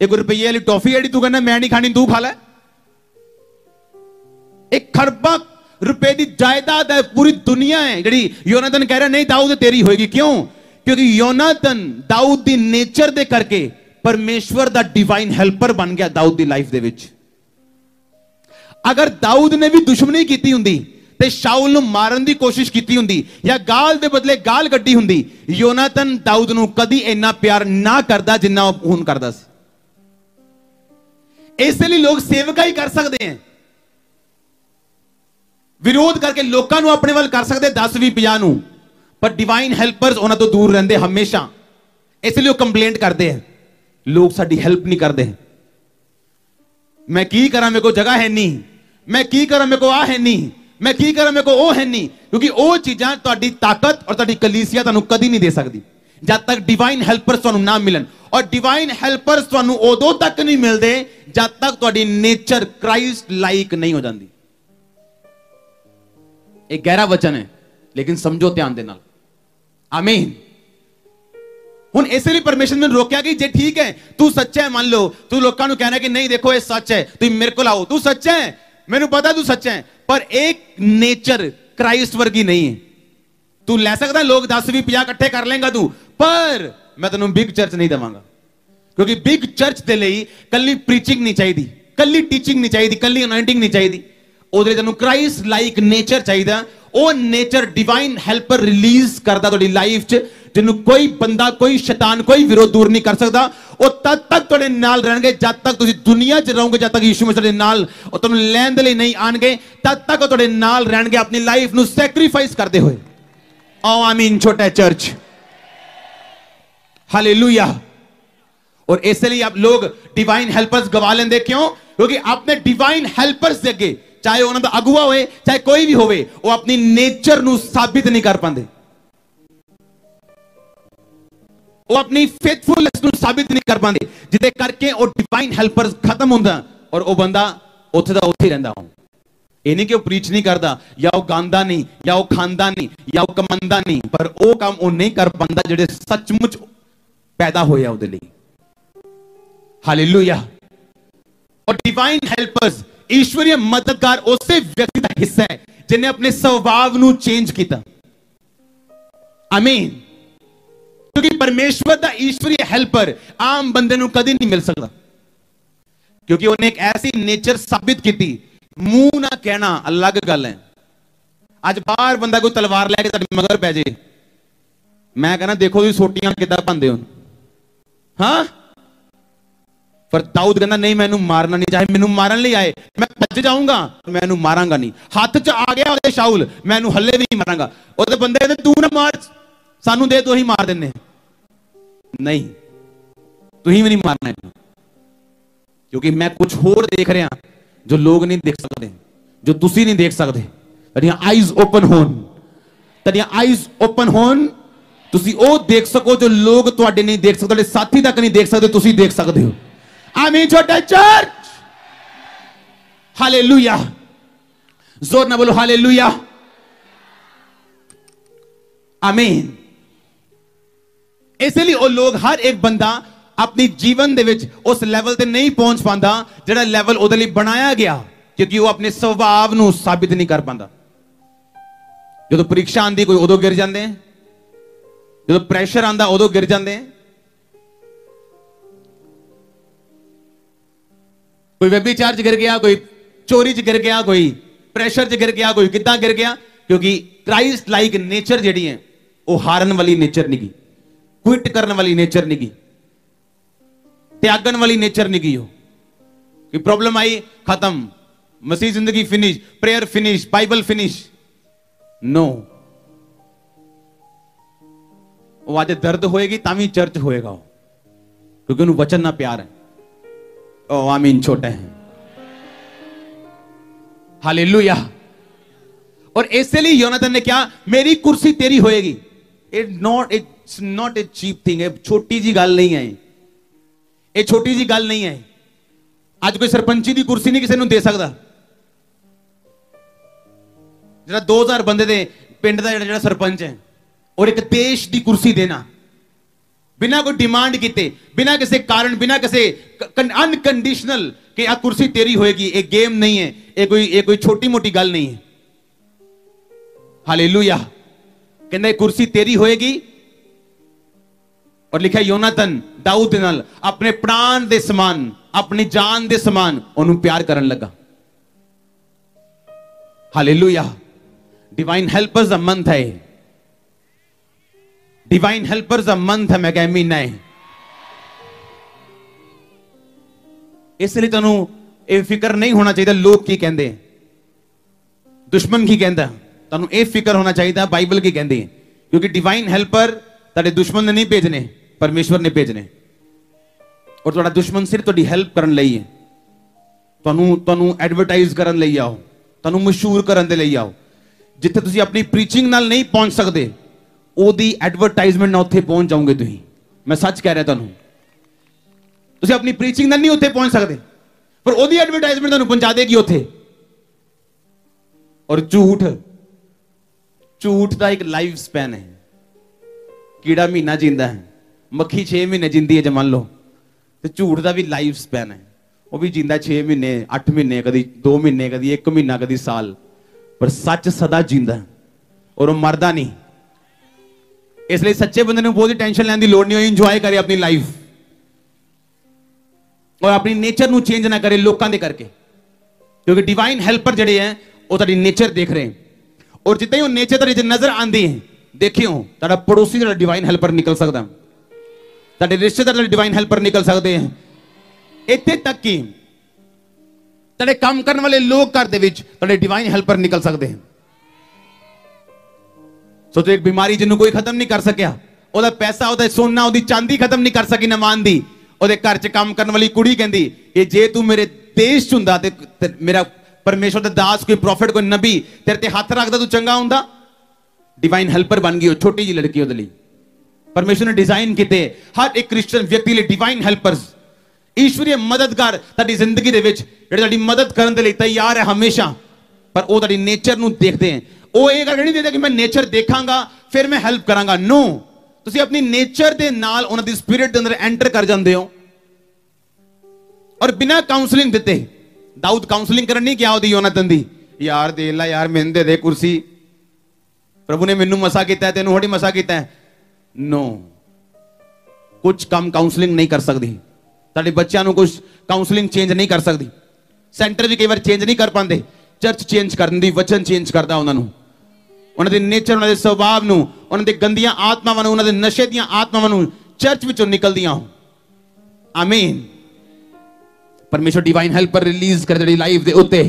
एक रुपये वाली टॉफी है तू कहना मैं नहीं खानी, तू खा ले। एक खरबा रुपए की जायदाद है, पूरी दुनिया है जिहड़ी योनाथन कह रहा नहीं दाऊद तेरी होएगी। क्यों? क्योंकि योनाथन दाऊद दी नेचर दे करके परमेश्वर दा डिवाइन हेल्पर बन गया दाऊद दी लाइफ दे विच। अगर दाऊद ने भी दुश्मनी कीती हुंदी ते शाऊल नूं मारन दी कोशिश कीती हुंदी या गाल दे बदले गाल कड्डी हुंदी, योनाथन दाऊद नूं कदी इन्ना प्यार ना करदा जिन्ना हुण करदा सी। इसलिए लोग सेवका ही कर सकते हैं, विरोध करके लोगों को अपने वाल कर सकते 10 20 50 नूं, पर डिवाइन हेल्पर्स उन्हां तो दूर रहंदे हमेशा। इसलिए वो कंप्लेंट करते हैं, लोग साडी हेल्प नहीं करते। मैं की करा, मेरे को जगह है नहीं, मैं की करा, मेरे को आ है नहीं, मैं की करा, मेरे को वो है नहीं, क्योंकि वो चीज़ां तुहाडी ताकत और तुहाडी कलीसिया तुहानूं कदी नहीं दे सकती जब तक डिवाइन हेल्पर्स तुहानूं ना मिलन। और डिवाइन हेल्पर्स तुहानूं उदों तक नहीं मिलते जब तक तुहाडी नेचर क्राइस्ट लाइक नहीं हो जाती। एक गहरा वचन है लेकिन समझो ध्यान दे नाल। आमीन। हुण इसलिए परमेश्वर ने रोकया कि जे ठीक है तू सच्चा है, मान लो तू लोगों को कहना कि नहीं देखो ये सच है, तुम मेरे को लाओ, तू सच्चा है, मैंने पता तू सच्चा है, पर एक नेचर क्राइस्ट वर्गी नहीं है। तू ले सकता लोग 10 20 50 इकट्ठे कर लेगा तू, पर मैं तेन बिग चर्च नहीं देवांगा, क्योंकि बिग चर्च के लिए कल्ली प्रीचिंग नहीं चाहिए, कल्ली टीचिंग नहीं चाहिए, कल्ली अनाइंटिंग नहीं चाहिए, ਉਹਦੇ ਤੈਨੂੰ ਕ੍ਰਾਈਸਟ ਲਾਈਕ ਨੇਚਰ ਚਾਹੀਦਾ। ਉਹ ਨੇਚਰ ਡਿਵਾਈਨ ਹੈਲਪਰ ਰਿਲੀਜ਼ ਕਰਦਾ ਤੁਹਾਡੀ ਲਾਈਫ 'ਚ, ਜਿਹਨੂੰ ਕੋਈ ਬੰਦਾ, ਕੋਈ ਸ਼ੈਤਾਨ, ਕੋਈ ਵਿਰੋਧ ਦੂਰ ਨਹੀਂ ਕਰ ਸਕਦਾ। ਉਹ ਤਦ ਤੱਕ ਤੁਹਾਡੇ ਨਾਲ ਰਹਿਣਗੇ ਜਦ ਤੱਕ ਤੁਸੀਂ ਦੁਨੀਆ 'ਚ ਰਹੋਗੇ, ਜਦ ਤੱਕ ਯਿਸੂ ਮਸੀਹ ਤੁਹਾਡੇ ਨਾਲ ਉਹ ਤੁਹਾਨੂੰ ਲੈਣ ਦੇ ਲਈ ਨਹੀਂ ਆਣਗੇ, ਤਦ ਤੱਕ ਉਹ ਤੁਹਾਡੇ ਨਾਲ ਰਹਿਣਗੇ ਆਪਣੀ ਲਾਈਫ ਨੂੰ ਸੈਕਰੀਫਾਈਸ ਕਰਦੇ ਹੋਏ। ਆਓ ਆਮੀਨ ਛੋਟਾ ਚਰਚ, हालेलुया। और इसलिए आप लोग डिवाइन हेल्पर्स गवा लेंगे, क्यों? क्योंकि आपने डिवाइन हेल्पर्स दे अगे, चाहे उन्होंने अगुआ होए चाहे कोई भी होवे, वो अपनी नेचर नू साबित नहीं कर पाते, वो अपनी फेथफुलनेस नू साबित नहीं कर पाते, जिदे करके वो डिवाइन हेल्पर्स खत्म होंदा और वो बंदा उत्थे दा उत्थे ही रहिंदा। ये नहीं कि वो प्रीच नहीं करता, या वो गांदा नहीं, या वो खांदा नहीं, या वो कमांदा नहीं, पर वो काम वो नहीं कर पाता जिहड़े सचमुच पैदा होया उहदे लई। हालेलुया। और डिवाइन हेल्पर्स, ईश्वरीय मददगार उस व्यक्ति का हिस्सा है जिन्हें अपने स्वभाव नू चेंज किया। आमीन। क्योंकि परमेश्वर का ईश्वरीय हेल्पर आम बंदे नू कदी नहीं मिल सकता, क्योंकि उन्हें एक ऐसी नेचर साबित की। मुंह ना कहना अलग गल है। आज बाहर बंदा कोई तलवार लैके मगर पै जाए, मैं कहना देखो जी सोटियां किदा पांदे हो। हाँ, पर दाऊद कहना नहीं, मैनू मारना नहीं, चाहे मैनू मारन ले आए मैं भज जाऊंगा, मैनू मारांगा नहीं। हाथ च आ गया ओदे शाऊल, मैनू हल्ले भी नहीं मारांगा। ओदे बंदे कहते तू ना मार, सानू दे तो ही मार देने। नहीं, तू ही भी नहीं मारना है, क्योंकि मैं कुछ होर देख रहा जो लोग नहीं देख सकते, जो तुसी नहीं देख सकते। तेरियां आईज ओपन होन, तेरियां आईज ओपन होन, तुसी ओ देख सको जो लोग तुहाडे नहीं देख सकते, साथी तक नहीं देख सकते, तुसी देख सकते हो। आमीन छोटा चर्च, हालेलुया। जोर ना बोलो हालेलुया। आमीन। इसलिए वो लोग, हर एक बंदा अपनी जीवन दे विच उस लेवल ते नहीं पहुंच पाता जिहड़ा लेवल उहदे लई बनाया गया, क्योंकि वो अपने स्वभाव नू साबित नहीं कर पाता। जो परीक्षा आंदी कोई उदों गिर जाते हैं, जो प्रेशर आंदा उदों गिर जाते हैं। कोई व्यभिचार च गिर गया, कोई चोरी च गिर गया, कोई प्रेशर च गिर गया, कोई कितना गिर गया, क्योंकि क्राइस्ट लाइक नेचर जिहड़ी है वो हारन वाली नेचर नहीं, क्विट करने वाली नेचर नहीं, त्यागन वाली नेचर नहीं की। हो कि प्रॉब्लम आई खत्म, मसीह जिंदगी finish, prayer finish, Bible finish. No, वो आज दर्द होएगी तामी चर्च होएगा, क्योंकि उन्हें वचन ना प्यार है। ओ आमीन छोटे हैं, हालेलुया। और इसलिए योनाथन ने क्या, मेरी कुर्सी तेरी होएगी। It's not a cheap thing, छोटी जी गल नहीं है, ये छोटी जी गल नहीं है। आज कोई सरपंची की कुर्सी नहीं किसी को दे सकता। जो 2000 बंदे दे पिंड का जो सरपंच है, और एक देश की कुर्सी देना बिना कोई डिमांड किते, बिना किसी कारण, बिना किसी अनकंडीशनल कि आ कुर्सी तेरी होएगी। एक गेम नहीं है, ये कोई छोटी मोटी गल नहीं है। हालेलुया। कहना कुर्सी तेरी होएगी। और लिखा योनाथन दाऊद नाल अपने प्राण दे समान, अपनी जान दे समान उन्होंने प्यार करन लगा। हालेलुया। डिवाइन हेल्पर्स दा मंथ है, डिवाइन हेल्पर्स दा मंथ है, मैं कह महीना है। इसलिए तुहानू ये फिक्र नहीं होना चाहिए लोग की कहते हैं, दुश्मन की कहता, तुहानू ये फिक्र होना चाहिए बाइबल की कहती है, क्योंकि डिवाइन हेल्पर तुहाडे दुश्मन ने नहीं भेजने, परमेश्वर ने भेजने। और तुहाडा दुश्मन सिर्फ तुहाडी हेल्प करन लई है, तुहानू एडवरटाइज करन लई आओ, तुहानू मशहूर करन दे लई आओ। जिथे तुसीं अपनी प्रीचिंग नाल नहीं पहुंच सकते, ओदी एडवरटाइजमेंट ना उत्थे पहुंच जाओगे तुसीं। मैं सच कह रहा तुहानू, तुसीं अपनी प्रीचिंग नाल नहीं उत्थे पहुंच सकते, पर ओदी एडवरटाइजमेंट तुहानू पहुंचा देगी उत्थे। और झूठ का एक लाइफ स्पैन है। कीड़ा महीना जींदा है, मक्खी 6 महीने जींदी है, जो मान लो, तो झूठ का भी लाइफ स्पैन है। वो भी जींदा 6 महीने, 8 महीने, कभी 2 महीने, कभी 1 महीना, कभी साल, पर सच सदा जींदा और वो मरदा नहीं। इसलिए सच्चे बंदे ने बहुत टेंशन लेने की लोड़ नहीं, इंजॉय करे अपनी लाइफ और अपनी नेचर ਨੂੰ चेंज ना करे लोगों के करके, क्योंकि डिवाइन हेल्पर जड़े हैं वो तारी नेचर देख रहे हैं, और जितने ही वो नेचर तारी नजर आती है, देखियो तारा पड़ोसी तारा डिवाइन हेल्पर निकल सकता, तारे रिश्तेदार डिवाइन हेल्पर निकल सकते हैं, इत्थे तक कि तारे काम करने वाले लोग घर दे विच तारे डिवाइन हेल्पर निकल सकते हैं। सोचो एक बीमारी जिन्हों कोई खत्म नहीं कर सकिया, ओदा पैसा, ओदा सोना, ओदी चांदी खत्म नहीं कर सकी नमान दी, ओदे घर च काम करने वाली कुड़ी कहंदी ये जे तू मेरे देश च हुंदा ते मेरा परमेश्वर दा दास कोई प्रॉफिट कोई नबी तेरे ते हाथ रखदा तू चंगा हुंदा। डिवाइन हेल्पर बन गई हो छोटी जी लड़की ओदे लई। परमेश्वर ने डिजाइन किते हर एक क्रिश्चियन व्यक्ति लिए डिवाइन हेल्पर्स, ईश्वरीय मददगार ताडी जिंदगी दे विच जेड़े ताडी मदद करन दे लई तैयार है हमेशा, पर वो ताडी नेचर नू देखदे हैं। वो ये गल नहीं देता कि मैं नेचर देखांगा फिर मैं हेल्प करांगा, नो, तुसी अपनी नेचर दे नाल उन्हां दी स्पिरिट दे अंदर एंटर कर जांदे हो, और बिना काउंसलिंग दिते। दाऊद काउंसलिंग करन नहीं गया ओदी योनातन दी, यार दे ला यार मैनूं दे दे कुर्सी, प्रभु ने मैनूं मसा कीता है तेनूं होड़ी मसा कीता है, नो, कुछ काम काउंसलिंग नहीं कर सकदी, ताडे बच्चों नूं कुछ काउंसलिंग चेंज नहीं कर सकदी, सेंटर भी कई बार चेंज नहीं कर पाते, चर्च चेंज कर दी, वचन चेंज करदा उन्होंने, उन्होंने नेचर, उन्होंने स्वभाव नूं, उन्होंने गंदियां आत्मावां नूं, उन्होंने नशे दियां आत्मावां नूं चर्च विचों निकलदियां हो। आमीन। परमेश्वर डिवाइन हेल्पर रिलीज कर तेरी लाइफ दे उत्ते,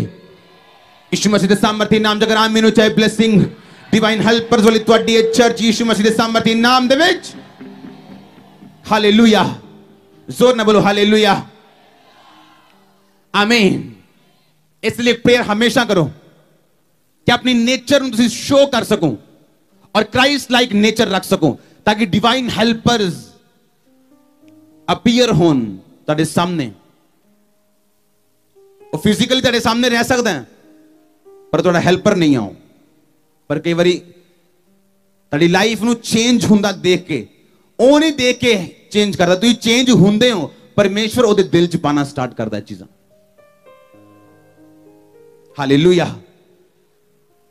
यीशु मसीह दे सामर्थी नाम जगर आमीन हो चाहे ब्लेसिंग डिवाइन हेल्पर्स वाली तुहाडी चर्च यीशु मसीह दे सामर्थी नाम दे विच। हालेलुया, जोर ना बोलो हालेलुया, आमीन। इसलिए प्रेयर हमेशा करो कि अपनी नेचर तुम शो कर सको और क्राइस्ट लाइक नेचर रख सको, ताकि डिवाइन हेल्पर्स अपीयर होन तारे सामने। और फिजिकली तारे सामने रह सकता है पर थोड़ा हेल्पर नहीं आओ, पर कई बारी तारी लाइफ नू चेंज हुंदा देख के, ओ नहीं देख के चेंज करता, तुम चेंज हुंदे हो, परमेश्वर ओदे दिल च पाना स्टार्ट करता है चीज़ां। हालेलुया।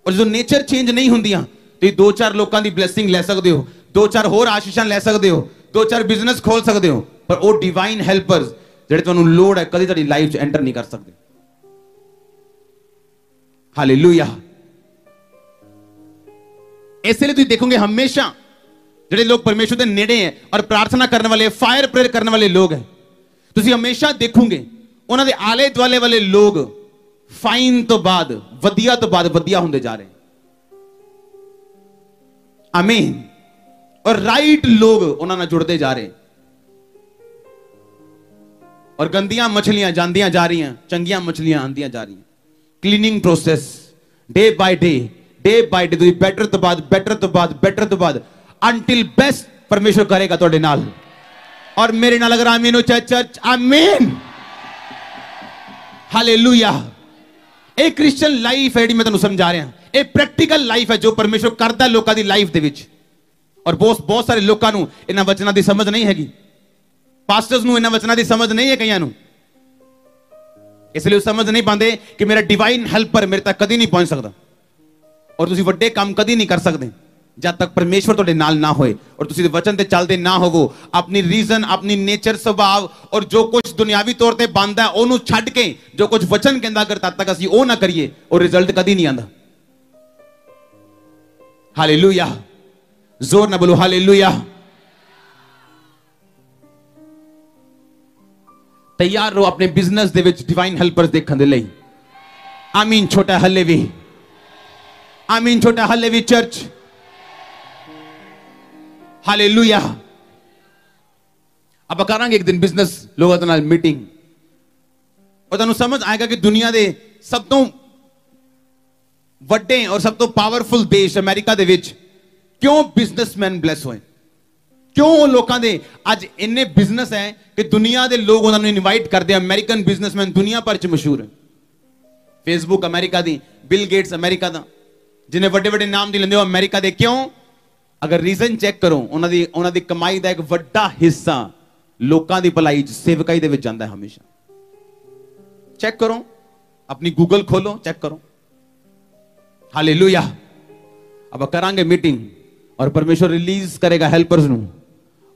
और जो नेचर चेंज नहीं होंदियां तो दो चार लोगों की ब्लेसिंग ले सकते हो, दो चार होर आशीषां ले सकते हो, दो चार बिजनेस खोल सकते हो, पर वो डिवाइन हेल्पर्स जेड़े तुहानूं लोड़ है कदी तुहाडी लाइफ च एंटर नहीं कर सकते। हालेलुया। इसलिए तुम देखोगे हमेशा जेड़े लोग परमेश्वर के नेड़े हैं और प्रार्थना करने वाले, फायर प्रेयर करने वाले लोग हैं, तुम हमेशा देखोगे उन्होंने आले दुआले वाले लोग फाइन तो बाद वधिया होंदे जा रहे हैं। आमीन। और राइट लोग उन्होंने जुड़ते जा रहे हैं, और गंदियां मछलियां जांदियां जा रही हैं, चंगियां मछलियां आंदियां जा रही हैं। Cleaning process day by day तुम बेटर तो बाद अंटिल बेस्ट परमेश्वर करेगा तुहाडे नाल। और मेरे नाल अगर आमीन हो चाहे चर्च, आमीन। हालेलुया। एक क्रिश्चियन लाइफ है, मैं तुहानूं समझा रहा, एक प्रैक्टिकल लाइफ है जो परमेश्वर करता है लोगों की लाइफ दे विच। और बहुत सारे लोगों नूं इन्हां वचनां दी समझ नहीं हैगी, पास्टर्स नूं इन्हां वचनां दी समझ नहीं है कईयां नूं, इसलिए वो समझ नहीं पाते कि मेरा डिवाइन हेल्पर मेरे तक कदी नहीं पहुंच सकता, और तुसीं वड्डे काम कदी नहीं कर सकते जब तक परमेश्वर तुहाडे नाल ना होए और तुसीं वचन ते चलदे ना होवो। अपनी रीजन, अपनी नेचर, स्वभाव और जो कुछ दुनियावी तौर पे बनता है ओनू छड्ड के जो कुछ वचन कहंदा अगर तद तक असीं ओ ना करिए और रिजल्ट कदी नहीं आंदा। हालेलुया। जोर ना बोलो हालेलुया। तैयार रहो अपने बिजनेस दे विच डिवाइन हेल्पर्स देखण दे लई। आमीन। छोटा हल्ले भी, आमीन। छोटा हल्ले भी चर्च। हालेलुया। अब करांगे एक दिन बिजनेस लोगों के नाल मीटिंग, और तुहानूं समझ आएगा कि दुनिया के सब तो वड्डे और सब तो पावरफुल देश अमेरिका दे विच क्यों बिजनेसमैन ब्लैस होए, क्यों लोगों के अज इन्ने बिजनेस है कि दुनिया के लोग उन्होंने इनवाइट करते हैं। अमेरिकन बिजनेसमैन दुनिया भर च मशहूर है। फेसबुक अमेरिका दी, बिल गेट्स अमेरिका दा, जिन्हें बड़े बड़े नाम दी लेंदे हो अमेरिका दे। क्यों? अगर रीजन चेक करो, उन्होंने दी कमाई का एक बड़ा हिस्सा लोगों की भलाई सेवकाई दे विच जांदा है हमेशा। चेक करो, अपनी गूगल खोलो, चेक करो। हालेलुया। अब करांगे मीटिंग और परमेश्वर रिलीज करेगा हेल्पर्स ਨੂੰ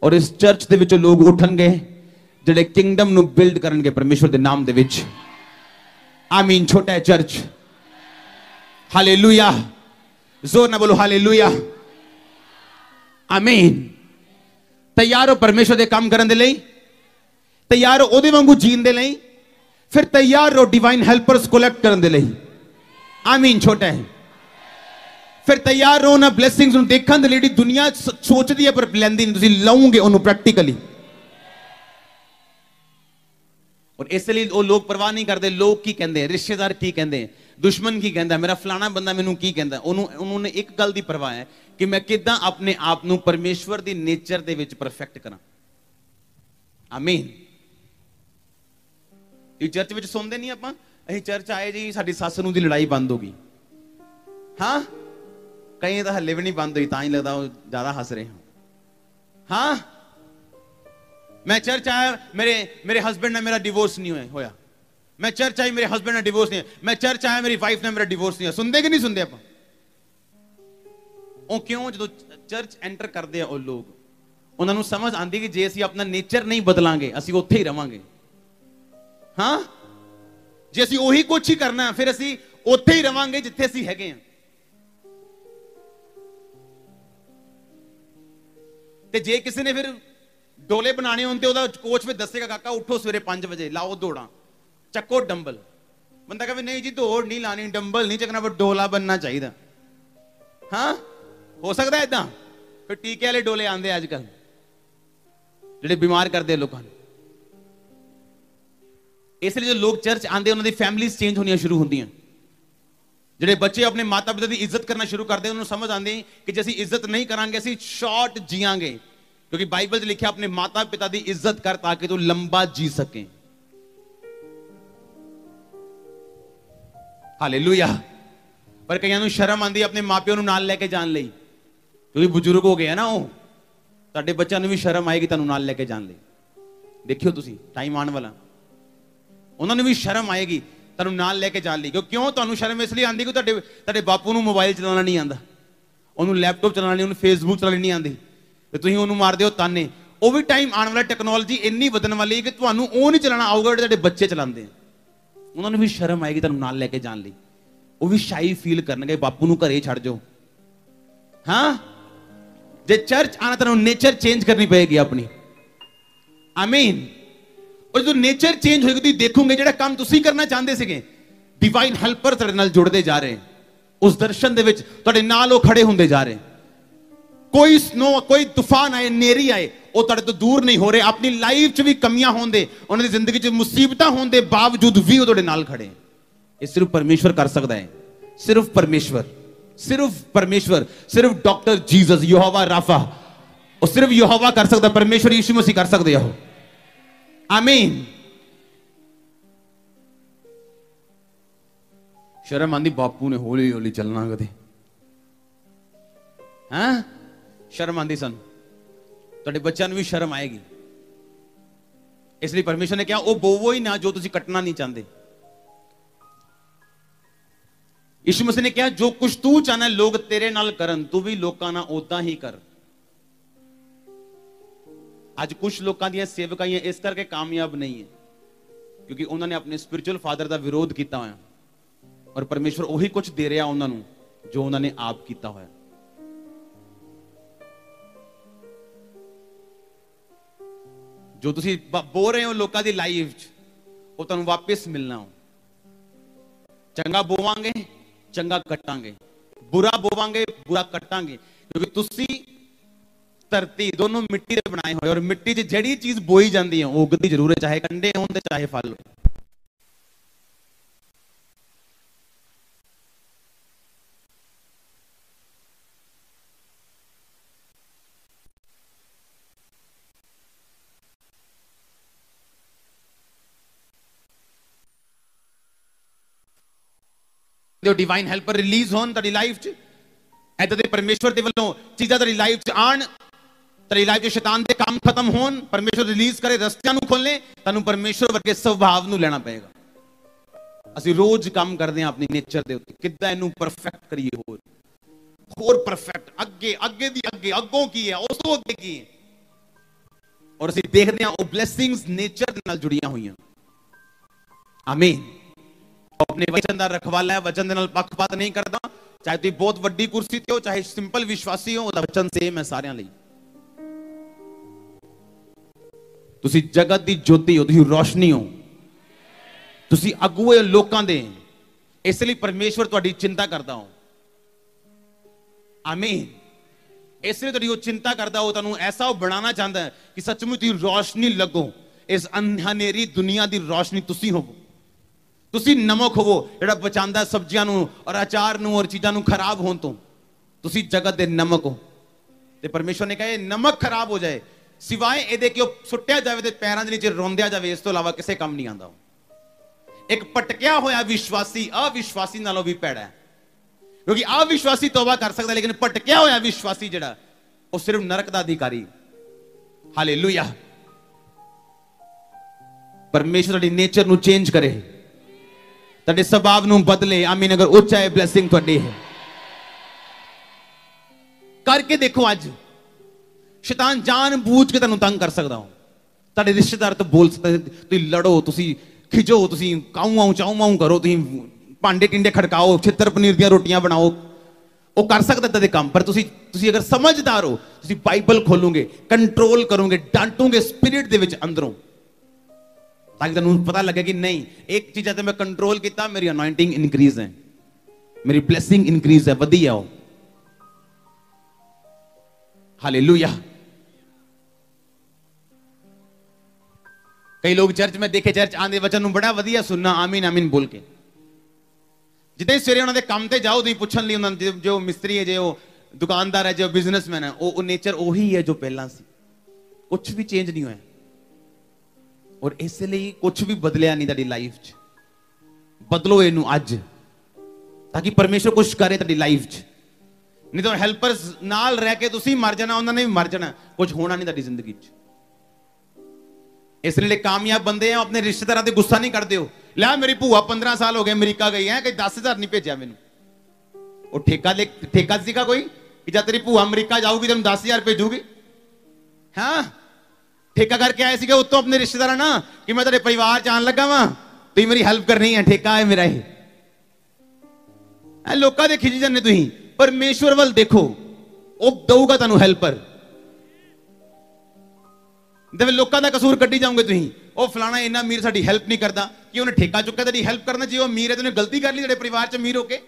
और इस चर्च ਦੇ ਵਿੱਚ लोग उठणगे ਜਿਹੜੇ किंगडम ਨੂੰ बिल्ड ਕਰਨਗੇ परमेश्वर ਦੇ ਨਾਮ ਦੇ ਵਿੱਚ आमीन। छोटा है चर्च, हालेलुया, जोर ना बोलो हालेलुया, आमीन। तैयार हो परमेश्वर ਦੇ ਕੰਮ ਕਰਨ ਦੇ ਲਈ, तैयार हो ਉਹਦੇ ਵਾਂਗੂ ਜੀਣ ਦੇ ਲਈ, फिर तैयार रहो डिवाइन हेल्पर्स कलेक्ट ਕਰਨ ਦੇ ਲਈ, आमीन। छोटा है, फिर तैयार रहो ना ब्लेसिंग्स ਨੂੰ ਦੇਖਣ ਦੇ ਲਈ ਜਿਹੜੀ ਦੁਨੀਆ ਸੋਚਦੀ ਹੈ ਪਰ ਲੈਂਦੀ ਨਹੀਂ, ਤੁਸੀਂ ਲਾਉਂਗੇ ਉਹਨੂੰ प्रैक्टिकली। और इसलिए वो लोग परवाह नहीं करते लोग की कहते हैं, रिश्तेदार की कहते हैं, दुश्मन की कहता मेरा फलाना बंदा मैनू की कहता। उन्होंने एक गल की परवाह है कि मैं किदां अपने आप नू परमेश्वर दी नेचर दे विच परफेक्ट करा। आमीन। ये चर्च विच सुनते नहीं आपां, असीं चर्च आए जी साडी सस नूं दी लड़ाई बंद हो गई। हाँ, कई तो हले भी नहीं बंद हुई, तां ही लगदा वो ज्यादा हस रहे हो। हाँ, मैं चर्च आया, मेरे हस्बैंड ने मेरा डिवोर्स नहीं होया। मैं चर्च आई, मेरे हस्बैंड ने डिवोर्स नहीं। मैं चर्च आया, मेरी वाइफ ने मेरा डिवोर्स नहीं। सुनते कि नहीं सुनते आप? ਉਹ ਕਿਉਂ ਜਦੋਂ ਚਰਚ ਐਂਟਰ ਕਰਦੇ ਆ ਉਹ ਲੋਕ, ਉਹਨਾਂ ਨੂੰ ਸਮਝ ਆਂਦੀ ਕਿ ਜੇ ਅਸੀਂ ਆਪਣਾ ਨੇਚਰ ਨਹੀਂ ਬਦਲਾਂਗੇ ਅਸੀਂ ਉੱਥੇ ਹੀ ਰਵਾਂਗੇ। ਹਾਂ, ਜੇ ਅਸੀਂ ਉਹੀ ਕੁਝ ਹੀ ਕਰਨਾ ਫਿਰ ਅਸੀਂ ਉੱਥੇ ਹੀ ਰਵਾਂਗੇ ਜਿੱਥੇ ਅਸੀਂ ਹੈਗੇ ਆ। ਤੇ ਜੇ ਕਿਸੇ ਨੇ ਫਿਰ डोले बनाने होते कोच फिर दसेगा काका उठो सवेरे 5 बजे लाओ दौड़ा चक्को डंबल। बंदा कहे नहीं जी दौड़ नहीं लानी, डंबल नहीं चकना, पर डोला बनना चाहिए। हाँ, हो सकता है इदा। फिर टीके वाले डोले आते अजकल जो बीमार करते लोगों। इसलिए जो लोग चर्च आते उन्होंने फैमिलीज चेंज होनी शुरू होंगी। जो बच्चे अपने माता पिता की इज्जत करना शुरू करते उन्होंने समझ आती कि जे असीं इज्जत नहीं करांगे असीं शॉर्ट जियांगे, क्योंकि बाइबल में लिखा अपने माता पिता की इज्जत कर ताकि तू लंबा जी सके। हालेलुया। पर कईयां नूं शर्म आंदी अपने मापिओ नूं नाल लेके जान लई, क्योंकि बुजुर्ग हो गए ना वो। तुहाडे बच्चों नूं भी शर्म आएगी तुहानूं नाल लेके जान लई। देखियो तुसीं टाइम आने वाला, उन्हां नूं भी शर्म आएगी तुहानूं नाल लेके जान लई। क्यों तुहानूं शर्म इसलिए आंदी कि तुहाडे बापू नूं मोबाइल चलाना नहीं आंदा, उन्होंने लैपटॉप चलाना नहीं, उन्होंने फेसबुक चलानी नहीं आंदी, तो तुसीं उन्होंने मारदे हो ताने। वो भी टाइम आने वाला टेक्नोलॉजी इन्नी बदलण वाली है कि तुहानूं वो नहीं चलाना आऊगा जिहड़े बच्चे चलाते हैं। उन्होंने भी शर्म आएगी तुहानूं नाल लेके जान लई। वो भी शाई फील करनगे बापू नूं घरे छड्ड जाओ। हाँ, जे चर्च आना तुहानूं नेचर चेंज करनी पएगी अपनी। आमीन। और जो नेचर चेंज होएगी तुसीं देखोगे जिहड़ा काम तुसीं करना चाहते सीगे डिवाइन हेल्पर तुहाडे नाल जुड़दे जा रहे, उस दर्शन दे विच तुहाडे नाल वो खड़े हुंदे जा रहे। कोई स्नो कोई तूफान आए नेरी आए वो तुहाडे तो दूर नहीं हो रहे। अपनी लाइफ च भी कमियां होंदे उन्हां दी जिंदगी च मुसीबतां होंदे बावजूद भी वो तुहाडे नाल खड़े। ये सिर्फ परमेश्वर कर सकता है, सिर्फ परमेश्वर, सिर्फ परमेश्वर, सिर्फ डॉक्टर जीसस यहोवा राफा, और सिर्फ यहोवा कर सकता, परमेश्वर यीशु मसीह कर सकते हो। आमीन। शर्म आंदी बापू ने हौली हौली चलना कदे। हाँ, शर्म आंदी सन, तुहाडे बच्चों भी शर्म आएगी। इसलिए परमेश्वर ने कहा वो बोवो ही ना जो तुसीं कटना नहीं चाहते। यीशु मसीह ने कहा जो कुछ तू चाहना लोग तेरे नाल करन तू भी लोकां नाल उदां ही कर। आज कुछ लोगों दी सेवकाइयां इस करके कामयाब नहीं है क्योंकि उन्होंने अपने स्पिरिचुअल फादर का विरोध किया होया, और परमेश्वर वही कुछ दे रहा उन्होंने जो उन्होंने आप किया होया। जो तुसी बो रहे हो लोगों की लाइफ वो तुहानूं वापस मिलना हो। चंगा बोवांगे चंगा कटांगे, बुरा बोवांगे बुरा कटांगे, क्योंकि तुसी धरती दोनों मिट्टी के बनाए हुए, और मिट्टी च जिहड़ी चीज बोई जाती है वो उगती जरूर है, चाहे कंडे हों चाहे फल हो। डिवाइन हेल्पर रिलीज होन तेरी लाइफ च, ऐसे दे परमेश्वर दे वल्लों चीज़ां तेरी लाइफ च आन, तेरी लाइफ च शैतान दे काम खत्म होन, परमेश्वर रिलीज करे, रस्तियां नूं खोले, तानूं परमेश्वर वर्गे सुभाव नूं लेना पएगा। असीं रोज काम करदे हां अपनी नेचर दे उत्ते, किद्दां इहनूं परफेक्ट करिए, ਹੋਰ ਪਰਫੈਕਟ, ਅੱਗੇ ਅੱਗੇ ਦੀ ਅੱਗੇ, ਅੱਗੋਂ ਕੀ ਹੈ, ਉਸ ਤੋਂ ਅੱਗੇ ਕੀ ਹੈ। ਔਰ ਅਸੀਂ ਦੇਖਦੇ ਹਾਂ ਉਹ ਬਲੇਸਿੰਗਸ ਨੇਚਰ ਦੇ ਨਾਲ ਜੁੜੀਆਂ ਹੋਈਆਂ। ਆਮੀਨ। ਆਪਣੇ ਵਚਨ ਦਾ ਰਖਵਾਲਾ ਹੈ, ਵਚਨ ਦੇ ਨਾਲ ਪੱਖਪਾਤ ਨਹੀਂ ਕਰਦਾ। ਚਾਹੇ ਤੁਸੀਂ ਬਹੁਤ ਵੱਡੀ ਕੁਰਸੀ ਤੇ ਹੋ, ਚਾਹੇ ਸਿੰਪਲ ਵਿਸ਼ਵਾਸੀ ਹੋ, ਉਹਦਾ ਵਚਨ ਸੇਮ ਹੈ ਸਾਰਿਆਂ ਲਈ। ਤੁਸੀਂ ਜਗਤ ਦੀ ਜੋਤੀ ਹੋ, ਤੁਸੀਂ ਰੋਸ਼ਨੀ ਹੋ, ਤੁਸੀਂ ਅਗੂਏ ਲੋਕਾਂ ਦੇ। ਇਸ ਲਈ ਪਰਮੇਸ਼ਵਰ ਤੁਹਾਡੀ ਚਿੰਤਾ ਕਰਦਾ ਹੋ। ਆਮੀਨ। ਇਸ ਲਈ ਤੁਹਾਡੀ ਉਹ ਚਿੰਤਾ ਕਰਦਾ, ਉਹ ਤੁਹਾਨੂੰ ਐਸਾ ਉਹ ਬਣਾਉਣਾ ਚਾਹੁੰਦਾ ਹੈ ਕਿ ਸੱਚਮੁੱਚ ਤੁਸੀਂ ਰੋਸ਼ਨੀ ਲੱਗੋ। ਇਸ ਹਨੇਰੀ ਦੁਨੀਆ ਦੀ ਰੋਸ਼ਨੀ ਤੁਸੀਂ ਹੋਵੋ। ਤੁਸੀਂ ਨਮਕ ਹੋਵੋ ਜਿਹੜਾ ਬਚਾਉਂਦਾ ਸਬਜ਼ੀਆਂ ਨੂੰ ਔਰ ਅਚਾਰ ਨੂੰ ਔਰ ਚੀਜ਼ਾਂ ਨੂੰ ਖਰਾਬ ਹੋਣ ਤੋਂ। ਤੁਸੀਂ ਜਗਤ ਦੇ ਨਮਕ ਹੋ। ਤੇ ਪਰਮੇਸ਼ਵਰ ਨੇ ਕਹੇ ਨਮਕ ਖਰਾਬ ਹੋ ਜਾਏ, ਸਿਵਾਏ ਇਹਦੇ ਕਿ ਉਹ ਸੁੱਟਿਆ ਜਾਵੇ ਤੇ ਪੈਰਾਂ ਦੇ ਨੀਚੇ ਰੋਂਦਿਆ ਜਾਵੇ, ਇਸ ਤੋਂ ਇਲਾਵਾ ਕਿਸੇ ਕੰਮ ਨਹੀਂ ਆਉਂਦਾ। ਇੱਕ ਭਟਕਿਆ ਹੋਇਆ ਵਿਸ਼ਵਾਸੀ ਅਵਿਸ਼ਵਾਸੀ ਨਾਲੋਂ ਵੀ ਭੈੜਾ ਹੈ, ਕਿਉਂਕਿ ਅਵਿਸ਼ਵਾਸੀ ਤੌਬਾ ਕਰ ਸਕਦਾ, ਲੇਕਿਨ ਭਟਕਿਆ ਹੋਇਆ ਵਿਸ਼ਵਾਸੀ ਜਿਹੜਾ, ਉਹ ਸਿਰਫ ਨਰਕ ਦਾ ਅਧਿਕਾਰੀ। ਹਾਲੇਲੂਇਆ। ਪਰਮੇਸ਼ਵਰ ਤੁਹਾਡੀ ਨੇਚਰ ਨੂੰ ਚੇਂਜ ਕਰੇ, ਤੁਹਾਡੇ ਸੁਭਾਅ ਨੂੰ ਬਦਲੇ। ਆਮੀਨ। ਅਗਰ ਉੱਚਾ ਹੈ ਬਲੇਸਿੰਗ ਤੁਹਾਡੀ ਹੈ, ਕਰਕੇ ਦੇਖੋ। ਅੱਜ ਸ਼ੈਤਾਨ ਜਾਣ ਬੂਝ ਕੇ ਤੁਹਾਨੂੰ ਤੰਗ ਕਰ ਸਕਦਾ ਹੋ। ਤੁਹਾਡੇ ਰਿਸ਼ਤੇਦਾਰ ਤੋਂ ਬੋਲ ਸਕਦੇ, ਤੁਸੀਂ ਲੜੋ, ਤੁਸੀਂ ਖਿਜੋ, ਤੁਸੀਂ ਕਾਊ ਆਉ ਚਾਉ ਮਾਉ ਕਰੋ, ਤੁਸੀਂ ਭਾਂਡੇ ਟਿੰਡੇ ਖੜਕਾਓ, ਛਿੱਤਰ ਪਨੀਰ ਦੀਆਂ ਰੋਟੀਆਂ ਬਣਾਓ, ਉਹ ਕਰ ਸਕਦਾ ਏਦਾਂ ਦੇ ਕੰਮ। ਪਰ ਤੁਸੀਂ ਅਗਰ ਸਮਝਦਾਰ ਹੋ, ਤੁਸੀਂ ਬਾਈਬਲ ਖੋਲੋਗੇ, ਕੰਟਰੋਲ ਕਰੋਗੇ, ਡਾਂਟੋਗੇ ਸਪਿਰਿਟ ਦੇ ਵਿੱਚ ਅੰਦਰੋਂ, ਤਾਂ ਕਿ ਤੁਹਾਨੂੰ ਪਤਾ ਲੱਗੇ ਕਿ ਨਹੀਂ, ਇੱਕ ਚੀਜ਼ ਤੇ ਮੈਂ ਕੰਟਰੋਲ ਕੀਤਾ, ਮੇਰੀ ਅਨੋਇੰਟਿੰਗ ਇਨਕਰੀਜ਼ ਹੈ, ਮੇਰੀ ਬਲੇਸਿੰਗ ਇਨਕਰੀਜ਼ ਹੈ, ਵਧੀ ਹੈ ਉਹ। ਹਾਲੇਲੂਇਆ। ਕਈ ਲੋਕ ਚਰਚ में देखे, चर्च आंदे वचन ਨੂੰ ਬੜਾ ਵਧੀਆ ਸੁਣਨਾ, ਆਮੀਨ ਆਮੀਨ ਬੋਲ ਕੇ। ਜਿੱਦਾਂ ਸਵੇਰੇ ਉਹਨਾਂ ਦੇ ਕੰਮ ਤੇ ਜਾਓ, ਤੁਸੀਂ ਪੁੱਛਣ ਲਈ ਉਹਨਾਂ ਨੂੰ, ਜੋ ਮਿਸਤਰੀ ਹੈ, ਜੋ ਦੁਕਾਨਦਾਰ ਹੈ, ਜੋ ਬਿਜ਼ਨਸਮੈਨ ਹੈ, ਉਹ ਨੇਚਰ ਉਹੀ ਹੈ ਜੋ ਪਹਿਲਾਂ ਸੀ, ਕੁਝ ਵੀ ਚੇਂਜ ਨਹੀਂ ਹੋਇਆ। ਔਰ ਇਸ ਲਈ ਕੁਝ ਵੀ ਬਦਲਿਆ ਨਹੀਂ ਤੁਹਾਡੀ ਲਾਈਫ 'ਚ। ਬਦਲੋ ਇਹਨੂੰ ਅੱਜ, ਤਾਂ ਕਿ ਪਰਮੇਸ਼ਰ ਕੁਝ ਕਰੇ ਤੁਹਾਡੀ ਲਾਈਫ 'ਚ। ਨਹੀਂ ਤਾਂ ਹੈਲਪਰਸ ਨਾਲ ਰਹਿ ਕੇ ਤੁਸੀਂ ਮਰ ਜਾਣਾ, ਉਹਨਾਂ ਨੇ ਵੀ ਮਰ ਜਾਣਾ, ਕੁਝ ਹੋਣਾ ਨਹੀਂ ਤੁਹਾਡੀ ਜ਼ਿੰਦਗੀ 'ਚ। ਇਸ ਲਈ ਕਾਮਯਾਬ ਬੰਦੇ ਆ, ਆਪਣੇ ਰਿਸ਼ਤੇਦਾਰਾਂ ਤੇ ਗੁੱਸਾ ਨਹੀਂ ਕਰਦੇ ਹੋ। ਲੈ ਮੇਰੀ ਭੂਆ 15 ਸਾਲ ਹੋ ਗਏ ਅਮਰੀਕਾ ਗਈ ਹੈ, ਕਿ 10,000 ਨਹੀਂ ਭੇਜਿਆ ਮੈਨੂੰ। ਉਹ ਠੇਕਾ ਸੀਗਾ ਕੋਈ ਕਿ ਜਦ ਤੇਰੀ ਭੂਆ ਅਮਰੀਕਾ ਜਾਊਗੀ ਤੈਨੂੰ 10,000 ਭੇਜੂਗੀ? ਹਾਂ, ਠੇਕਾ ਕਰਕੇ ਆਏ ਸੀਗੇ ਉੱਤੋਂ ਆਪਣੇ ਰਿਸ਼ਤੇਦਾਰਾਂ ਨਾਲ ਕਿ ਮੈਂ ਤੁਹਾਡੇ ਪਰਿਵਾਰ 'ਚ ਆਉਣ ਲੱਗਾ ਵਾਂ, ਤੁਸੀਂ ਮੇਰੀ ਹੈਲਪ ਕਰਨੀ ਹੈ, ਠੇਕਾ ਹੈ ਮੇਰਾ ਇਹ। ਲੋਕਾਂ ਦੇ ਖਿੱਚ ਜਾਂਦੇ ਤੁਸੀਂ, ਪਰਮੇਸ਼ਵਰ ਵੱਲ ਦੇਖੋ, ਉਹ ਦਊਗਾ ਤੁਹਾਨੂੰ ਹੈਲਪਰ। ਤੇ ਲੋਕਾਂ ਦਾ ਕਸੂਰ ਕੱਢੀ ਜਾਓਗੇ ਤੁਸੀਂ, ਉਹ ਫਲਾਣਾ ਇੰਨਾ ਅਮੀਰ ਸਾਡੀ ਹੈਲਪ ਨਹੀਂ ਕਰਦਾ, ਕਿ ਉਹਨੇ ਠੇਕਾ ਚੁੱਕਿਆ ਤੁਹਾਡੀ ਹੈਲਪ ਕਰਨਾ। ਜੇ ਉਹ ਅਮੀਰ ਹੈ ਤੇ ਉਹਨੇ ਗਲਤੀ ਕਰ ਲਈ ਤੁਹਾਡੇ ਪਰਿਵਾਰ 'ਚ ਅਮੀਰ ਹੋ ਕੇ।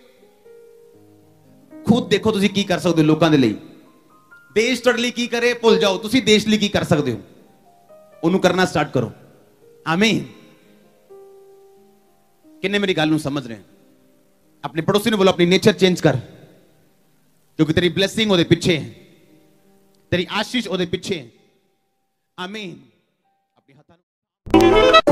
ਖੁਦ ਦੇਖੋ ਤੁਸੀਂ ਕੀ ਕਰ ਸਕਦੇ ਹੋ ਲੋਕਾਂ ਦੇ ਲਈ। ਦੇਸ਼ ਤੁਹਾਡੇ ਲਈ ਕੀ ਕਰੇ ਭੁੱਲ ਜਾਓ, ਤੁਸੀਂ ਦੇਸ਼ ਲਈ ਕੀ ਕਰ ਸਕਦੇ ਹੋ ਉਹਨੂੰ ਕਰਨਾ ਸਟਾਰਟ ਕਰੋ। ਆਮੀਨ। ਕਿੰਨੇ ਮੇਰੀ ਗੱਲ ਨੂੰ ਸਮਝ ਰਹੇ? ਆਪਣੇ ਪੜੋਸੀ ਨੂੰ ਬੋਲੋ ਆਪਣੀ ਨੇਚਰ ਚੇਂਜ ਕਰ, ਕਿਉਂਕਿ ਤੇਰੀ ਬਲੇਸਿੰਗ ਉਹਦੇ ਪਿੱਛੇ ਹੈ, ਤੇਰੀ ਆਸ਼ੀਸ਼ ਉਹਦੇ ਪਿੱਛੇ ਹੈ। ਆਮੀਨ। ਆਪਣੇ ਹੱਥਾਂ ਨੂੰ